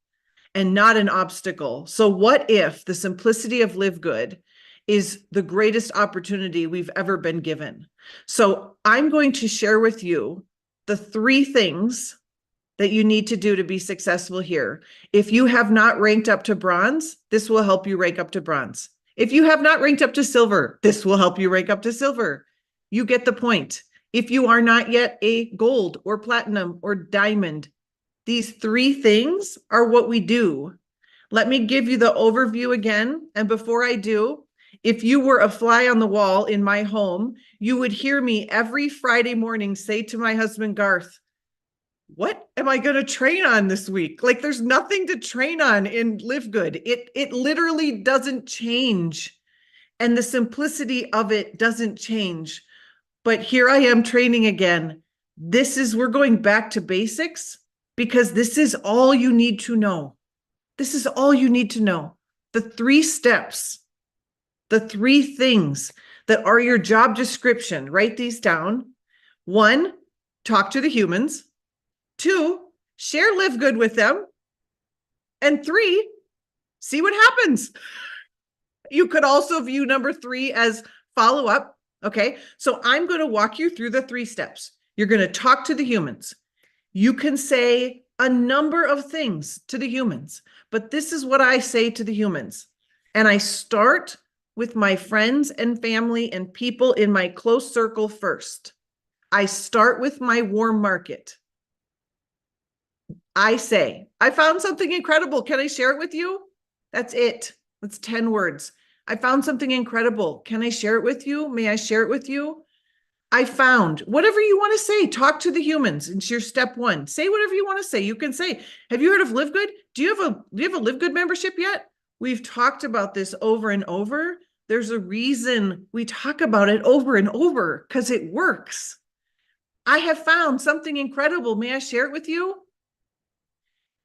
and not an obstacle. So what if the simplicity of LiveGood is the greatest opportunity we've ever been given? So I'm going to share with you the 3 things that you need to do to be successful here. If you have not ranked up to bronze, this will help you rank up to bronze. If you have not ranked up to silver, this will help you rank up to silver. You get the point. If you are not yet a gold or platinum or diamond, these 3 things are what we do. Let me give you the overview again. And before I do, if you were a fly on the wall in my home, you would hear me every Friday morning say to my husband, Garth, what am I going to train on this week? Like, there's nothing to train on in LiveGood. It literally doesn't change. And the simplicity of it doesn't change. But here I am training again. We're going back to basics because this is all you need to know. This is all you need to know. The 3 steps, the 3 things that are your job description, write these down. 1, talk to the humans. 2, share LiveGood with them. And 3, see what happens. You could also view number 3 as follow-up. Okay, so I'm going to walk you through the 3 steps. You're going to talk to the humans. You can say a number of things to the humans, but this is what I say to the humans. And I start with my friends and family and people in my close circle first. I start with my warm market. I say, I found something incredible. Can I share it with you? That's it. That's 10 words. I found something incredible. Can I share it with you? May I share it with you? I found whatever you want to say. Talk to the humans. It's your step one. Say whatever you want to say. You can say, have you heard of LiveGood? Do you have a LiveGood membership yet? We've talked about this over and over. There's a reason we talk about it over and over, because it works. I have found something incredible. May I share it with you?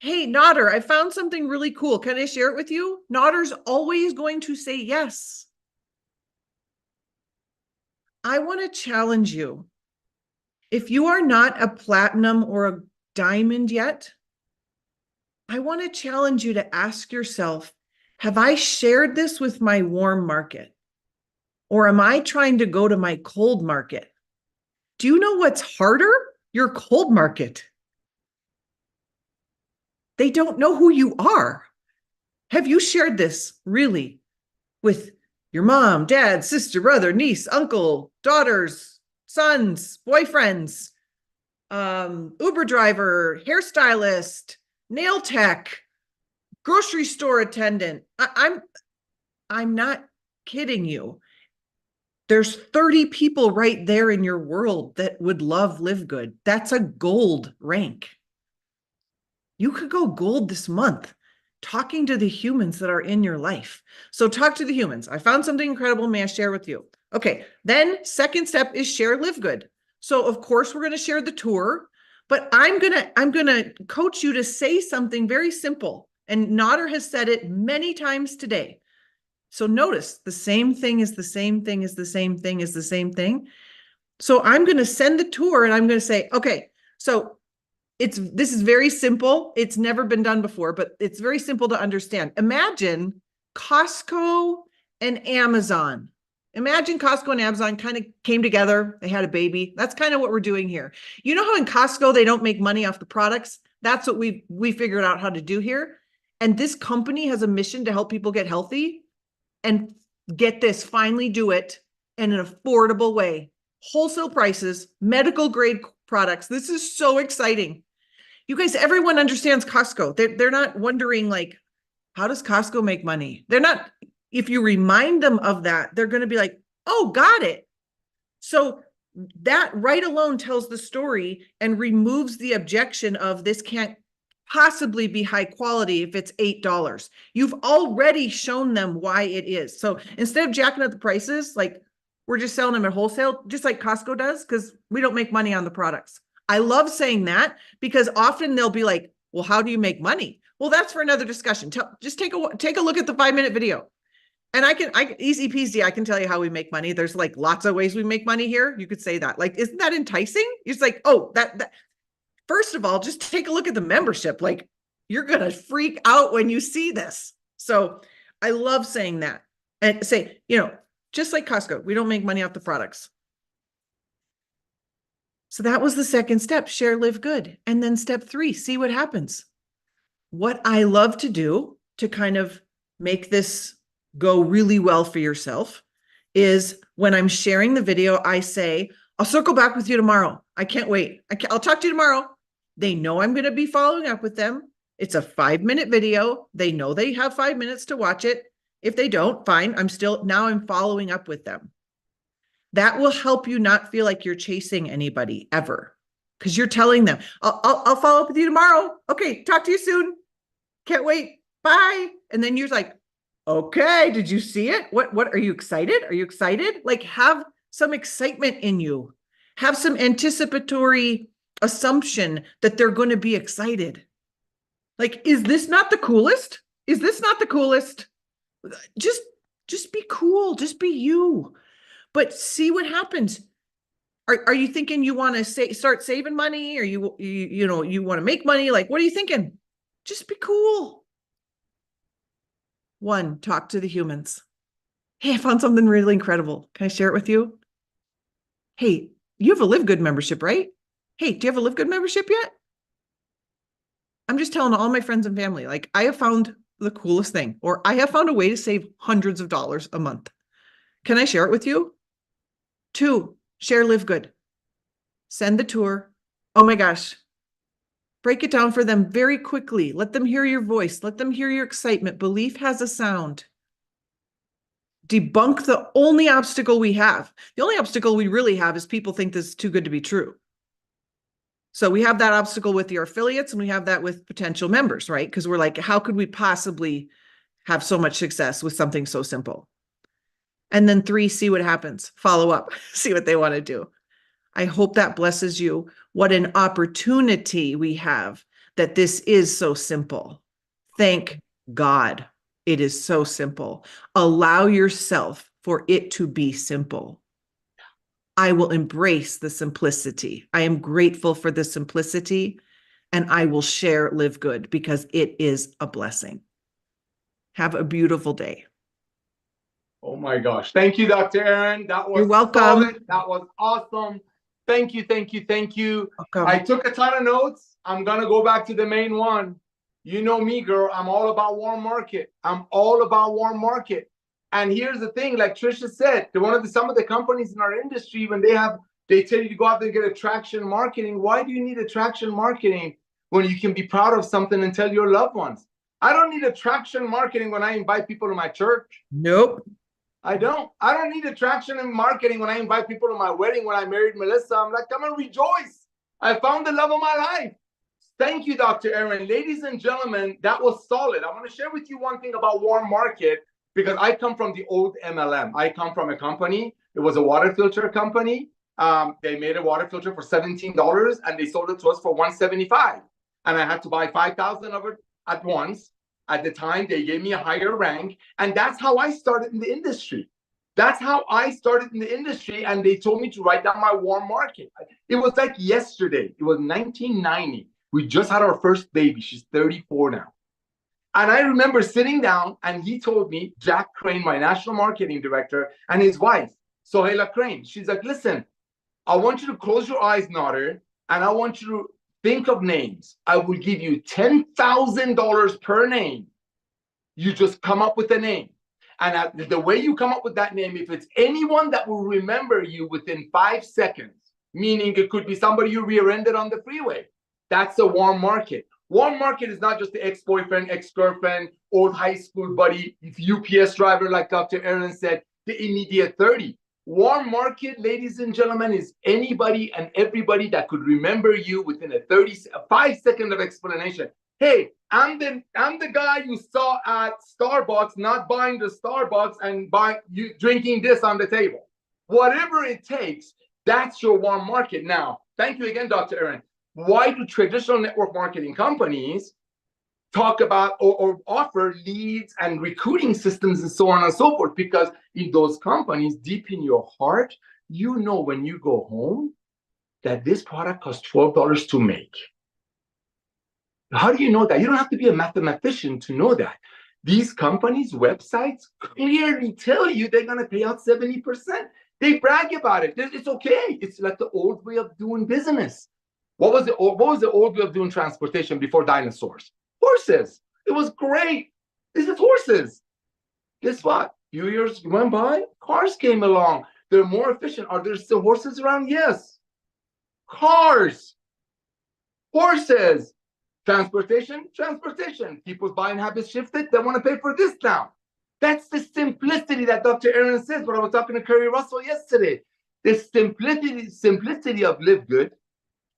Hey, Nodder, I found something really cool. Can I share it with you? Nodder's always going to say yes. I want to challenge you. If you are not a platinum or a diamond yet, I want to challenge you to ask yourself, have I shared this with my warm market? Or am I trying to go to my cold market? Do you know what's harder? Your cold market. They don't know who you are. Have you shared this really with your mom, dad, sister, brother, niece, uncle, daughters, sons, boyfriends, Uber driver, hairstylist, nail tech, grocery store attendant? I'm not kidding you. There's 30 people right there in your world that would love LiveGood. That's a gold rank. You could go gold this month talking to the humans that are in your life. So talk to the humans. I found something incredible. May I share with you? Okay. Then second step is share LiveGood. So of course we're going to share the tour, but I'm going to coach you to say something very simple. And Nodder has said it many times today. So notice the same thing is the same thing is the same thing is the same thing. So I'm going to send the tour and I'm going to say, okay, so this is very simple. It's never been done before, but it's very simple to understand. Imagine Costco and Amazon. Imagine Costco and Amazon kind of came together. They had a baby. That's kind of what we're doing here. You know how in Costco, they don't make money off the products? That's what we figured out how to do here. And this company has a mission to help people get healthy and get this, finally do it in an affordable way. Wholesale prices, medical grade products. This is so exciting. You guys, everyone understands Costco. They're not wondering like, how does Costco make money? They're not, if you remind them of that, they're going to be like, oh, got it. So that right alone tells the story and removes the objection of this can't possibly be high quality if it's $8. You've already shown them why it is. So instead of jacking up the prices, like we're just selling them at wholesale, just like Costco does, because we don't make money on the products. I love saying that because often they'll be like, well, how do you make money? Well, that's for another discussion. Just take a look at the 5-minute video. And I easy peasy, I can tell you how we make money. There's like lots of ways we make money here. You could say that. Like, isn't that enticing? It's like, oh, that first of all, just take a look at the membership. Like, you're going to freak out when you see this. So I love saying that. And say, just like Costco, we don't make money off the products. So that was the second step, share LiveGood. And then step 3, see what happens. What I love to do to kind of make this go really well for yourself is when I'm sharing the video, I say, I'll circle back with you tomorrow. I can't wait. I'll talk to you tomorrow. They know I'm going to be following up with them. It's a 5-minute video. They know they have 5 minutes to watch it. If they don't, fine. I'm following up with them. That will help you not feel like you're chasing anybody ever, because you're telling them, I'll follow up with you tomorrow. Okay, talk to you soon. Can't wait. Bye. And then you're like, okay, did you see it? What are you excited? Are you excited? Like, have some excitement in you. Have some anticipatory assumption that they're going to be excited. Like, is this not the coolest? Is this not the coolest? Just be cool. Just be you. But see what happens. Are you thinking you want to start saving money, or you want to make money? Like, what are you thinking? Just be cool. 1, talk to the humans. Hey, I found something really incredible. Can I share it with you? Hey, you have a LiveGood membership, right? Hey, do you have a LiveGood membership yet? I'm just telling all my friends and family, like, I have found the coolest thing, or I have found a way to save hundreds of dollars a month. Can I share it with you? 2, share LiveGood. Send the tour. Oh my gosh. Break it down for them very quickly. Let them hear your voice. Let them hear your excitement. Belief has a sound. Debunk the only obstacle we have. The only obstacle we really have is people think this is too good to be true. So we have that obstacle with your affiliates, and we have that with potential members, right? Because we're like, how could we possibly have so much success with something so simple? And then 3, see what happens. Follow up, see what they want to do. I hope that blesses you. What an opportunity we have that this is so simple. Thank God it is so simple. Allow yourself for it to be simple. I will embrace the simplicity. I am grateful for the simplicity, and I will share LiveGood because it is a blessing. Have a beautiful day. Oh my gosh. Thank you, Dr. Erin. That was You're welcome. solid. That was awesome. Thank you, thank you, thank you. Welcome. I took a ton of notes. I'm going to go back to the main one. You know me, girl. I'm all about warm market. I'm all about warm market. And here's the thing, like Trisha said, some of the companies in our industry, when they tell you to go out there and get attraction marketing. Why do you need attraction marketing when you can be proud of something and tell your loved ones? I don't need attraction marketing when I invite people to my church. Nope. I don't need attraction and marketing when I invite people to my wedding. When I married Melissa, I'm like, come and rejoice. I found the love of my life. Thank you, Dr. Erin. Ladies and gentlemen, that was solid. I want to share with you one thing about warm market, because I come from the old MLM. I come from a company. It was a water filter company. They made a water filter for $17 and they sold it to us for $175. And I had to buy 5,000 of it at once. At the time, they gave me a higher rank. And that's how I started in the industry. That's how I started in the industry. And they told me to write down my warm market. It was like yesterday. It was 1990. We just had our first baby. She's 34 now. And I remember sitting down and he told me, Jack Crane, my national marketing director, and his wife, Sohaila Crane, she's like, listen, I want you to close your eyes, Nader, and I want you to think of names. I will give you $10,000 per name. You just come up with a name. And the way you come up with that name, if it's anyone that will remember you within 5 seconds, meaning it could be somebody you rear-ended on the freeway, that's a warm market. Warm market is not just the ex-boyfriend, ex-girlfriend, old high school buddy, UPS driver, like Dr. Erin said, the immediate 30. Warm market, ladies and gentlemen, is anybody and everybody that could remember you within a 5-second of explanation. Hey, I'm the guy you saw at Starbucks, not buying the Starbucks and you drinking this on the table. Whatever it takes, that's your warm market. Now, thank you again, Dr. Erin. Why do traditional network marketing companies talk about or offer leads and recruiting systems and so on and so forth? Because in those companies, deep in your heart, you know when you go home that this product costs $12 to make. How do you know that? You don't have to be a mathematician to know that. These companies' websites clearly tell you they're going to pay out 70%. They brag about it. It's okay. It's like the old way of doing business. What was the old way of doing transportation before dinosaurs? Horses. It was great. This is horses. Guess what? A few years went by, cars came along. They're more efficient. Are there still horses around? Yes. Cars. Horses. Transportation. People's buying habits shifted. They want to pay for this now. That's the simplicity that Dr. Erin says. When I was talking to Curry Russell yesterday, the simplicity of LiveGood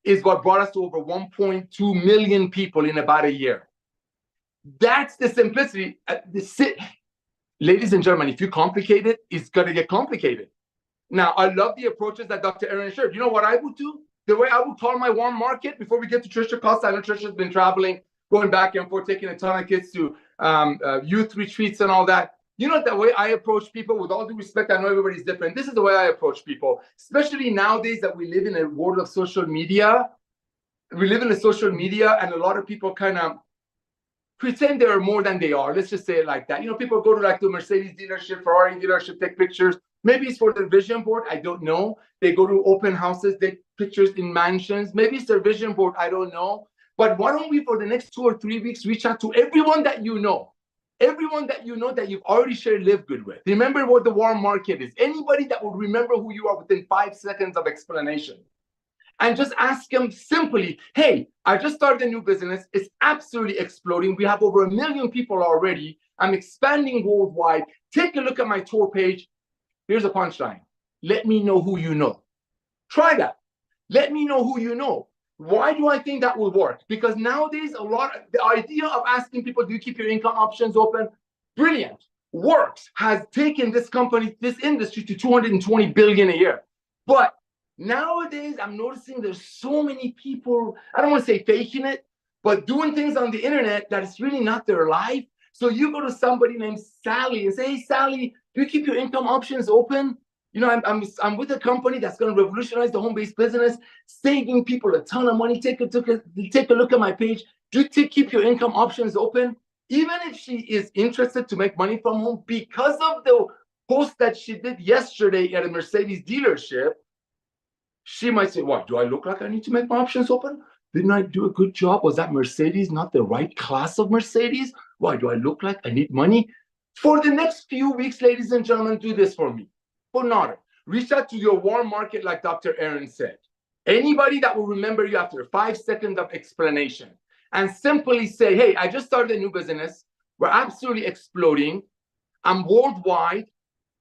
is what brought us to over 1.2 million people in about a year. That's the simplicity. Ladies and gentlemen, if you complicate it, it's going to get complicated. Now, I love the approaches that Dr. Erin shared. You know what I would do? The way I would call my warm market, before we get to Trisha Costa, I know Trisha's been traveling, going back and forth, taking a ton of kids to youth retreats and all that. You know, the way I approach people, with all due respect, I know everybody's different. This is the way I approach people, especially nowadays that we live in a world of social media. We live in a social media, and a lot of people kind of pretend they're more than they are. Let's just say it like that. You know, people go to like the Mercedes dealership, Ferrari dealership, take pictures. Maybe it's for their vision board. I don't know. They go to open houses, take pictures in mansions. Maybe it's their vision board. I don't know. But why don't we, for the next 2 or 3 weeks, reach out to everyone that you know, that you've already shared LiveGood with. Remember what the warm market is. Anybody that would remember who you are within 5 seconds of explanation. And just ask them simply, hey, I just started a new business. It's absolutely exploding. We have over 1 million people already. I'm expanding worldwide. Take a look at my tour page. Here's a punchline. Let me know who you know. Try that. Let me know who you know. Why do I think that will work? Because nowadays, the idea of asking people, do you keep your income options open? Brilliant. Works. Has taken this industry to 220 billion a year. But nowadays, I'm noticing there's so many people, I don't want to say faking it, but doing things on the internet that is really not their life. So you go to somebody named Sally and say, hey, Sally, do you keep your income options open? You know, I'm with a company that's going to revolutionize the home-based business, saving people a ton of money. Take a look at my page. Do you keep your income options open? Even if she is interested to make money from home, because of the post that she did yesterday at a Mercedes dealership, she might say, what, do I look like I need to make my options open? Didn't I do a good job? Was that Mercedes not the right class of Mercedes? Why do I look like I need money? For the next few weeks, ladies and gentlemen, do this for me. For Nader, reach out to your warm market like Dr. Aaron said. Anybody that will remember you after 5 seconds of explanation and simply say, hey, I just started a new business. We're absolutely exploding. I'm worldwide.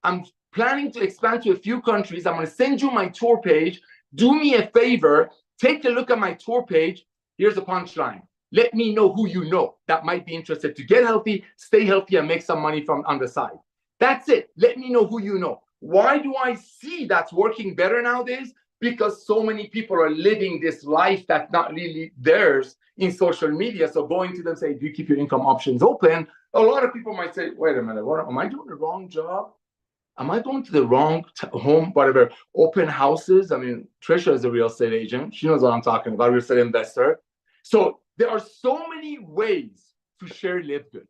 I'm planning to expand to a few countries. I'm going to send you my tour page. Do me a favor. Take a look at my tour page. Here's a punchline. Let me know who you know that might be interested to get healthy, stay healthy, and make some money from on the side. That's it. Let me know who you know. Why do I see that's working better nowadays? Because so many people are living this life that's not really theirs in social media. So going to them, say, do you keep your income options open? A lot of people might say, wait a minute, am I doing the wrong job? Am I going to the wrong home, whatever, open houses? I mean, Trisha is a real estate agent. She knows what I'm talking about, real estate investor. So there are so many ways to share LiveGood.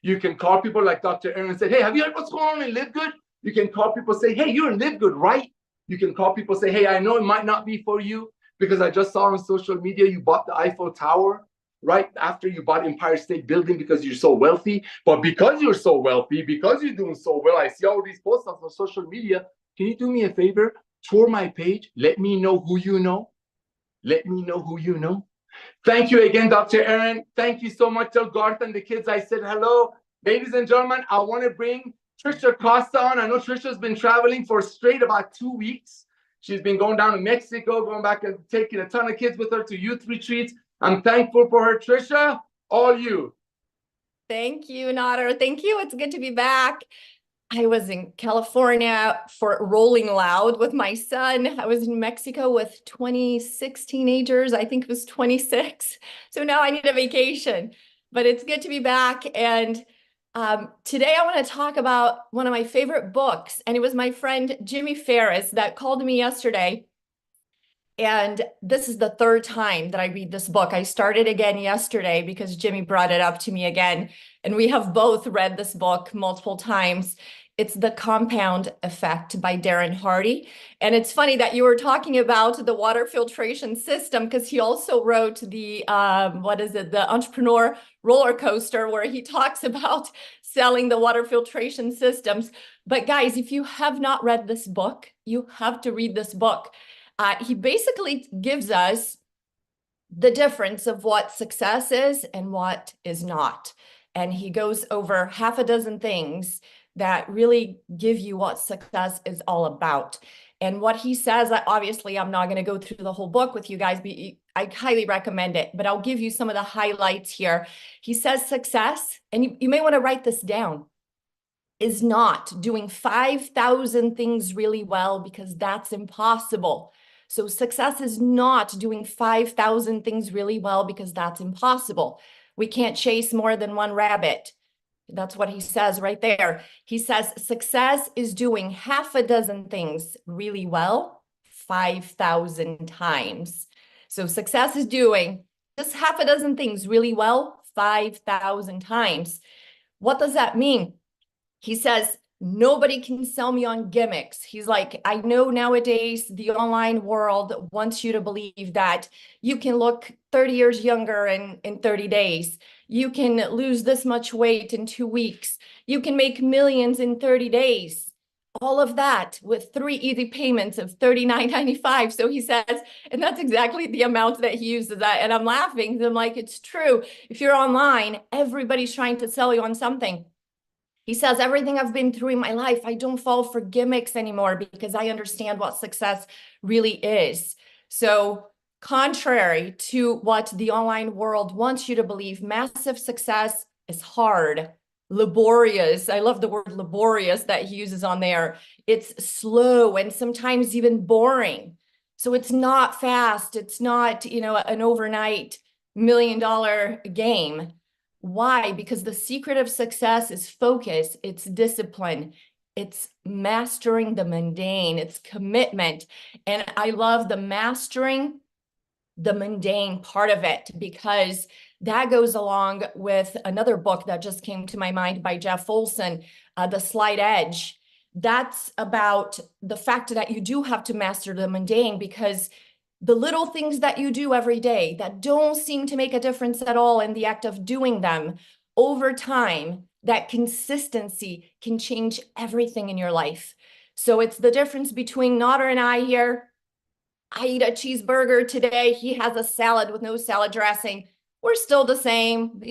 You can call people like Dr. Aaron and say, hey, have you heard what's going on in LiveGood? You can call people, say, hey, you're in LiveGood, right? You can call people, say, hey, I know it might not be for you because I just saw on social media you bought the Eiffel Tower right after you bought Empire State Building because you're so wealthy. But because you're so wealthy, because you're doing so well, I see all these posts on social media. Can you do me a favor? Tour my page. Let me know who you know. Let me know who you know. Thank you again, Dr. Aaron. Thank you so much. Tell Garth and the kids I said hello. Ladies and gentlemen, I want to bring Trisha Costa on. I know Trisha's been traveling for straight about 2 weeks. She's been going down to Mexico, going back and taking a ton of kids with her to youth retreats. I'm thankful for her. Trisha, all you. Thank you, Nader. Thank you. It's good to be back. I was in California for Rolling Loud with my son. I was in Mexico with 26 teenagers. I think it was 26. So now I need a vacation, but it's good to be back. And today I want to talk about one of my favorite books. And it was my friend Jimmy Ferris that called me yesterday. And this is the third time that I read this book. I started again yesterday because Jimmy brought it up to me again. And we have both read this book multiple times. It's The Compound Effect by Darren Hardy. And it's funny that you were talking about the water filtration system because he also wrote the, the Entrepreneur Roller Coaster, where he talks about selling the water filtration systems. But guys, if you have not read this book, you have to read this book. He basically gives us the difference of what success is and what is not. And he goes over half a dozen things that really give you what success is all about. And what he says, obviously, I'm not going to go through the whole book with you guys, but I highly recommend it. But I'll give you some of the highlights here. He says success, and you may want to write this down, is not doing 5,000 things really well, because that's impossible. So success is not doing 5,000 things really well, because that's impossible. We can't chase more than one rabbit. That's what he says right there. He says success is doing half a dozen things really well 5,000 times. So success is doing just half a dozen things really well 5,000 times. What does that mean? He says Nobody can sell me on gimmicks. He's like, I know nowadays the online world wants you to believe that you can look 30 years younger in 30 days. You can lose this much weight in 2 weeks. You can make millions in 30 days. All of that with 3 easy payments of $39.95. So he says, and that's exactly the amount that he uses that. And I'm laughing. I'm like, it's true. If you're online, everybody's trying to sell you on something. He says, everything I've been through in my life, I don't fall for gimmicks anymore because I understand what success really is. So contrary to what the online world wants you to believe, massive success is hard, laborious. I love the word laborious that he uses on there. It's slow and sometimes even boring. So it's not fast. It's not, an overnight $1 million game. Why? Because the secret of success is focus, it's discipline, it's mastering the mundane, it's commitment. And I love the mastering the mundane part of it, because that goes along with another book that just came to my mind by Jeff Olson, The Slight Edge. That's about the fact that you do have to master the mundane, because the little things that you do every day that don't seem to make a difference at all in the act of doing them, over time, that consistency can change everything in your life. So it's the difference between Nader and I here. I eat a cheeseburger today. He has a salad with no salad dressing. We're still the same,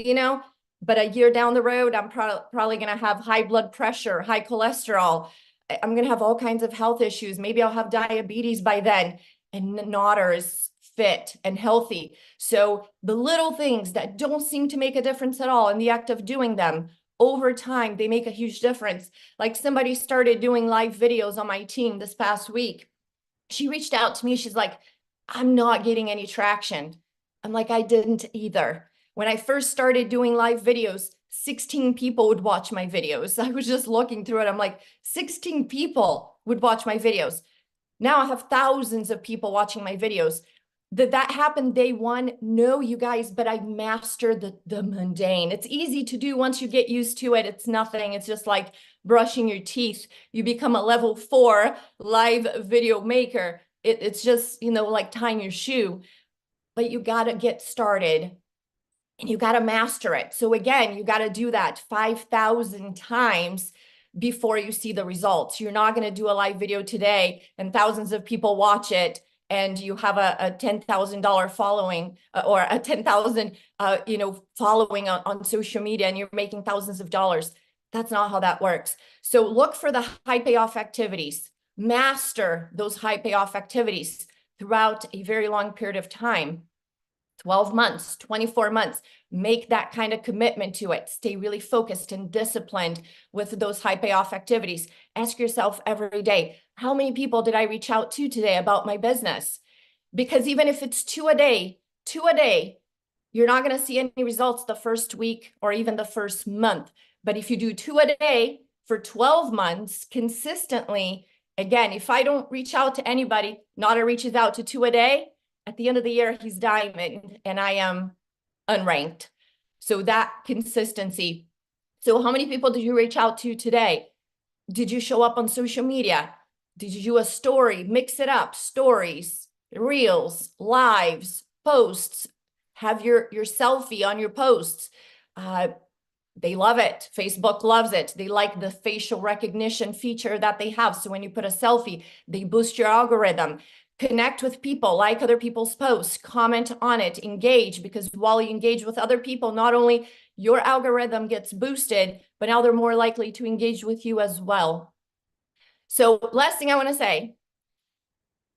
but a year down the road, I'm probably going to have high blood pressure, high cholesterol. I'm going to have all kinds of health issues. Maybe I'll have diabetes by then. And Nader is fit and healthy. So the little things that don't seem to make a difference at all in the act of doing them, over time, they make a huge difference. Like somebody started doing live videos on my team this past week. She reached out to me. She's like, I'm not getting any traction. I'm like, I didn't either. When I first started doing live videos, 16 people would watch my videos. I was just looking through it. I'm like, 16 people would watch my videos. Now I have thousands of people watching my videos. Did that happen day one? No, you guys, but I mastered the mundane. It's easy to do once you get used to it. It's nothing. It's just like brushing your teeth. You become a level 4 live video maker. It's just, like tying your shoe. But you got to get started and you got to master it. So again, you got to do that 5,000 times before you see the results. You're not going to do a live video today and thousands of people watch it and you have a $10,000 following or a 10,000 following on social media and you're making thousands of dollars. That's not how that works. So look for the high payoff activities. Master those high payoff activities throughout a very long period of time. 12 months, 24 months, make that kind of commitment to it. Stay really focused and disciplined with those high payoff activities. Ask yourself every day, how many people did I reach out to today about my business? Because even if it's 2 a day, you're not going to see any results the first week or even the first month. But if you do 2 a day for 12 months consistently, again, if I don't reach out to anybody, Nader reaches out to 2 a day, at the end of the year, he's diamond and I am unranked. So that consistency. So how many people did you reach out to today? Did you show up on social media? Did you do a story? Mix it up. Stories, reels, lives, posts. Have your selfie on your posts. They love it. Facebook loves it. They like the facial recognition feature that they have. So when you put a selfie, they boost your algorithm. Connect with people, like other people's posts, comment on it, engage, because while you engage with other people, not only your algorithm gets boosted, but now they're more likely to engage with you as well. So last thing I want to say,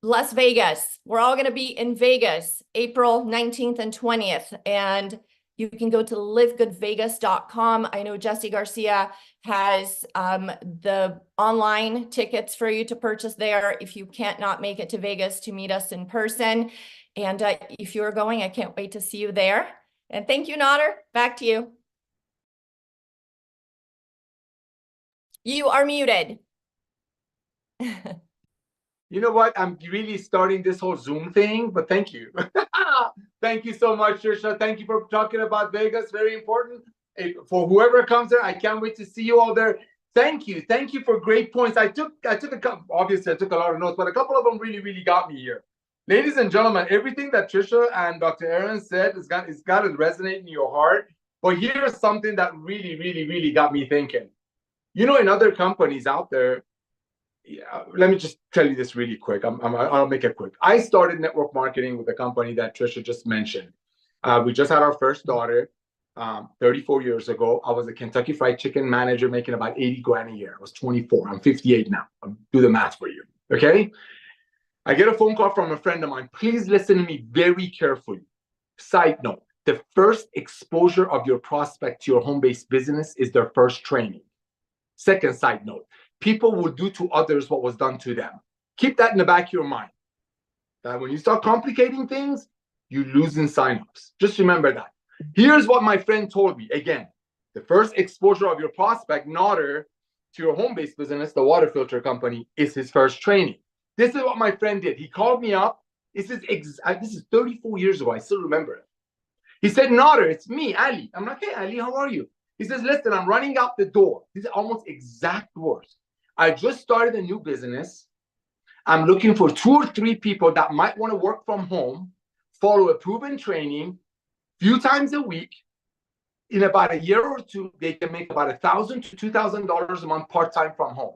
Las Vegas. We're all going to be in Vegas, April 19th and 20th. And you can go to livegoodvegas.com. I know Jesse Garcia has the online tickets for you to purchase there if you can't not make it to Vegas to meet us in person. And if you're going, I can't wait to see you there. And thank you, Nader. Back to you. You are muted. You know what? I'm really starting this whole Zoom thing, but thank you. Thank you so much, Trisha. Thank you for talking about Vegas. Very important. For whoever comes there, I can't wait to see you all there. Thank you for great points. I took a couple, obviously I took a lot of notes, but a couple of them really got me here. Ladies and gentlemen, everything that Trisha and Dr. Aaron said is got to resonate in your heart. But here's something that really got me thinking. You know, in other companies out there, let me just tell you this really quick. I'll make it quick. I started network marketing with a company that Trisha just mentioned. We just had our first daughter 34 years ago. I was a Kentucky Fried Chicken manager making about 80 grand a year. I was 24. I'm 58 now. I'll do the math for you. Okay. I get a phone call from a friend of mine. Please listen to me very carefully. Side note, the first exposure of your prospect to your home-based business is their first training. Second side note, people will do to others what was done to them. Keep that in the back of your mind. That when you start complicating things, you lose in signups. Just remember that. Here's what my friend told me. Again, the first exposure of your prospect, Nader, to your home-based business, the water filter company, is his first training. This is what my friend did. He called me up. This is 34 years ago. I still remember it. He said, Nader, it's me, Ali. I'm like, hey, Ali, how are you? He says, listen, I'm running out the door. These are almost exact words. I just started a new business. I'm looking for 2 or 3 people that might want to work from home, follow a proven training, few times a week. In about a year or 2, they can make about $1,000 to $2,000 a month part-time from home.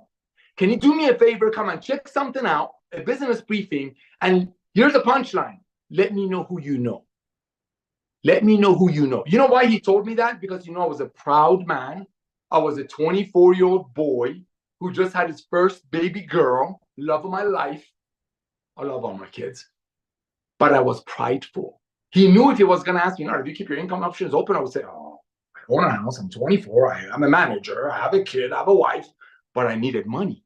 Can you do me a favor? Come and check something out, a business briefing, and here's the punchline. Let me know who you know. Let me know who you know. You know why he told me that? Because, you know, I was a proud man. I was a 24-year-old boy who just had his first baby girl, love of my life. I love all my kids. But I was prideful. He knew if he was going to ask me, if you keep your income options open, I would say, oh, I own a house. I'm 24. I'm a manager. I have a kid. I have a wife. But I needed money.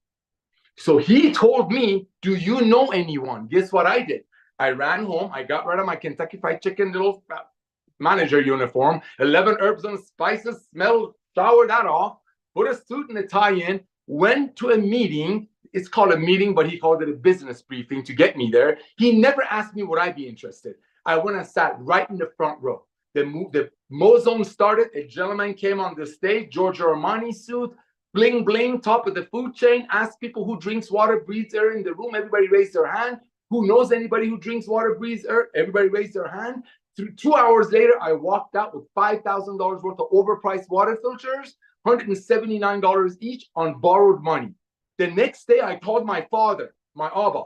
So he told me, do you know anyone? Guess what I did? I ran home. I got rid of my Kentucky Fried Chicken little manager uniform, 11 herbs and spices, smell, shower that off, put a suit and a tie in, went to a meeting. It's called a meeting, but he called it a business briefing to get me there. He never asked me would I be interested. I went and sat right in the front row. The Mozone started. A gentleman came on the stage, Giorgio Armani suit, bling, bling, top of the food chain, asked people who drinks water, breathes air in the room. Everybody raised their hand. Who knows anybody who drinks water, breathes air? Everybody raised their hand. 2 hours later, I walked out with $5,000 worth of overpriced water filters, $179 each on borrowed money. The next day, I called my father, my Abba.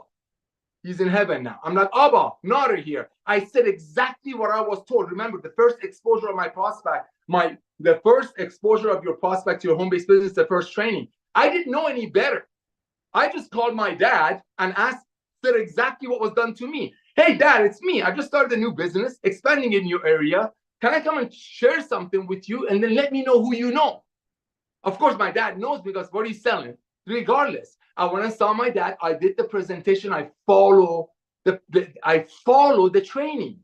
He's in heaven now. I'm like, Abba, Nader here. I said exactly what I was told. Remember, the first exposure of my prospect, the first exposure of your prospect to your home-based business, the first training. I didn't know any better. I just called my dad and said exactly what was done to me. Hey, Dad, it's me. I just started a new business, expanding in your area. Can I come and share something with you? And then let me know who you know. Of course, my dad knows because what he's selling. Regardless, I went and saw my dad. I did the presentation. I follow the training.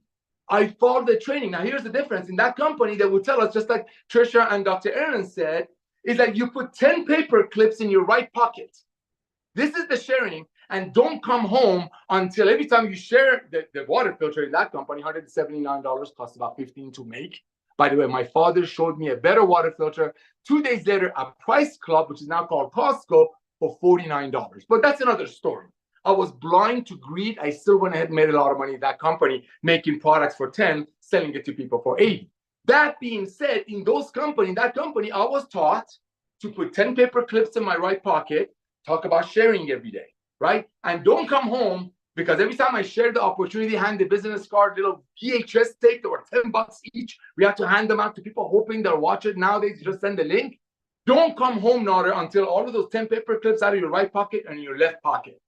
I follow the training. Now, here's the difference. In that company, they would tell us, just like Trisha and Dr. Aaron said, is that you put 10 paper clips in your right pocket. This is the sharing. And don't come home until every time you share the water filter in that company, $179 costs about $15 to make. By the way, my father showed me a better water filter 2 days later at Price Club, which is now called Costco, for $49. But that's another story. I was blind to greed. I still went ahead and made a lot of money in that company, making products for 10, selling it to people for 80. That being said, in that company, I was taught to put 10 paper clips in my right pocket, talk about sharing every day. Right? And don't come home because every time I shared the opportunity, hand the business card, little VHS tape, that were $10 each. We have to hand them out to people hoping they'll watch it. Nowadays, you just send the link. Don't come home, Nader, until all of those 10 paper clips out of your right pocket and your left pocket.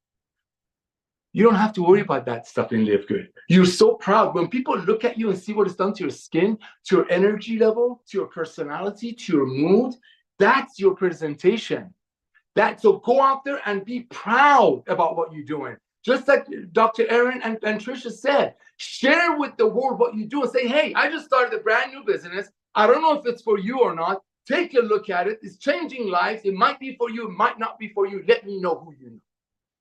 You don't have to worry about that stuff in LiveGood. You're so proud. When people look at you and see what it's done to your skin, to your energy level, to your personality, to your mood, that's your presentation. So go out there and be proud about what you're doing. Just like Dr. Aaron and Trisha said, share with the world what you do and say, hey, I just started a brand new business. I don't know if it's for you or not. Take a look at it. It's changing lives. It might be for you. It might not be for you. Let me know who you know.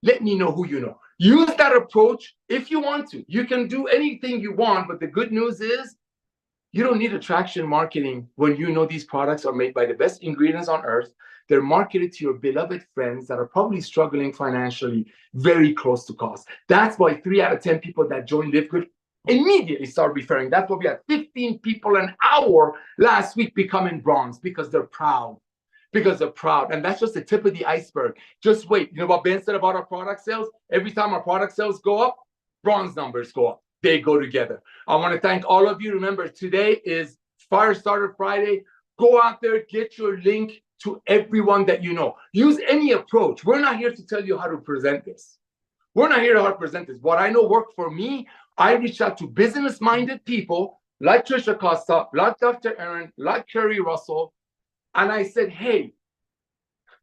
Let me know who you know. Use that approach if you want to. You can do anything you want, but the good news is You don't need attraction marketing when you know these products are made by the best ingredients on earth. They're marketed to your beloved friends that are probably struggling financially, very close to cost. That's why 3 out of 10 people that join LiveGood immediately start referring. That's why we had 15 people an hour last week becoming bronze, because they're proud. Because they're proud. And that's just the tip of the iceberg. Just wait. You know what Ben said about our product sales? Every time our product sales go up, bronze numbers go up. They go together. I want to thank all of you. Remember, today is Firestarter Friday. Go out there, get your link to everyone that you know. Use any approach. We're not here to tell you how to present this. We're not here to how to present this. What I know worked for me, I reached out to business-minded people like Trisha Costa, like Dr. Aaron, like Kerry Russell, and I said, hey,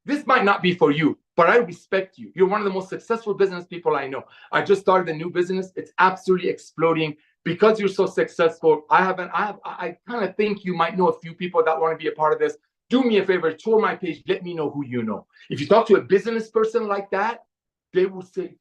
this might not be for you, but I respect you. You're one of the most successful business people I know. I just started a new business. It's absolutely exploding. Because you're so successful, I kind of think you might know a few people that want to be a part of this. Do me a favor, tour my page, let me know who you know. If you talk to a business person like that, they will say,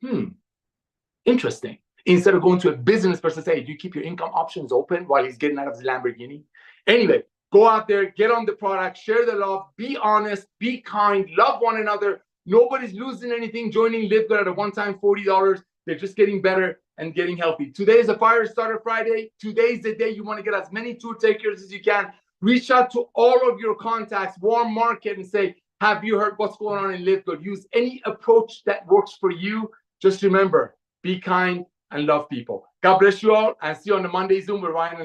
interesting. Instead of going to a business person, say, do you keep your income options open while he's getting out of his Lamborghini? Anyway, go out there, get on the product, share the love, be honest, be kind, love one another. Nobody's losing anything joining LiveGood at a one-time $40. They're just getting better and getting healthy. Today is a Firestarter Friday. Today's the day you want to get as many tour takers as you can. Reach out to all of your contacts, warm market, and say, have you heard what's going on in LiveGood? Use any approach that works for you. Just remember, be kind and love people. God bless you all, and see you on the Monday Zoom with Ryan and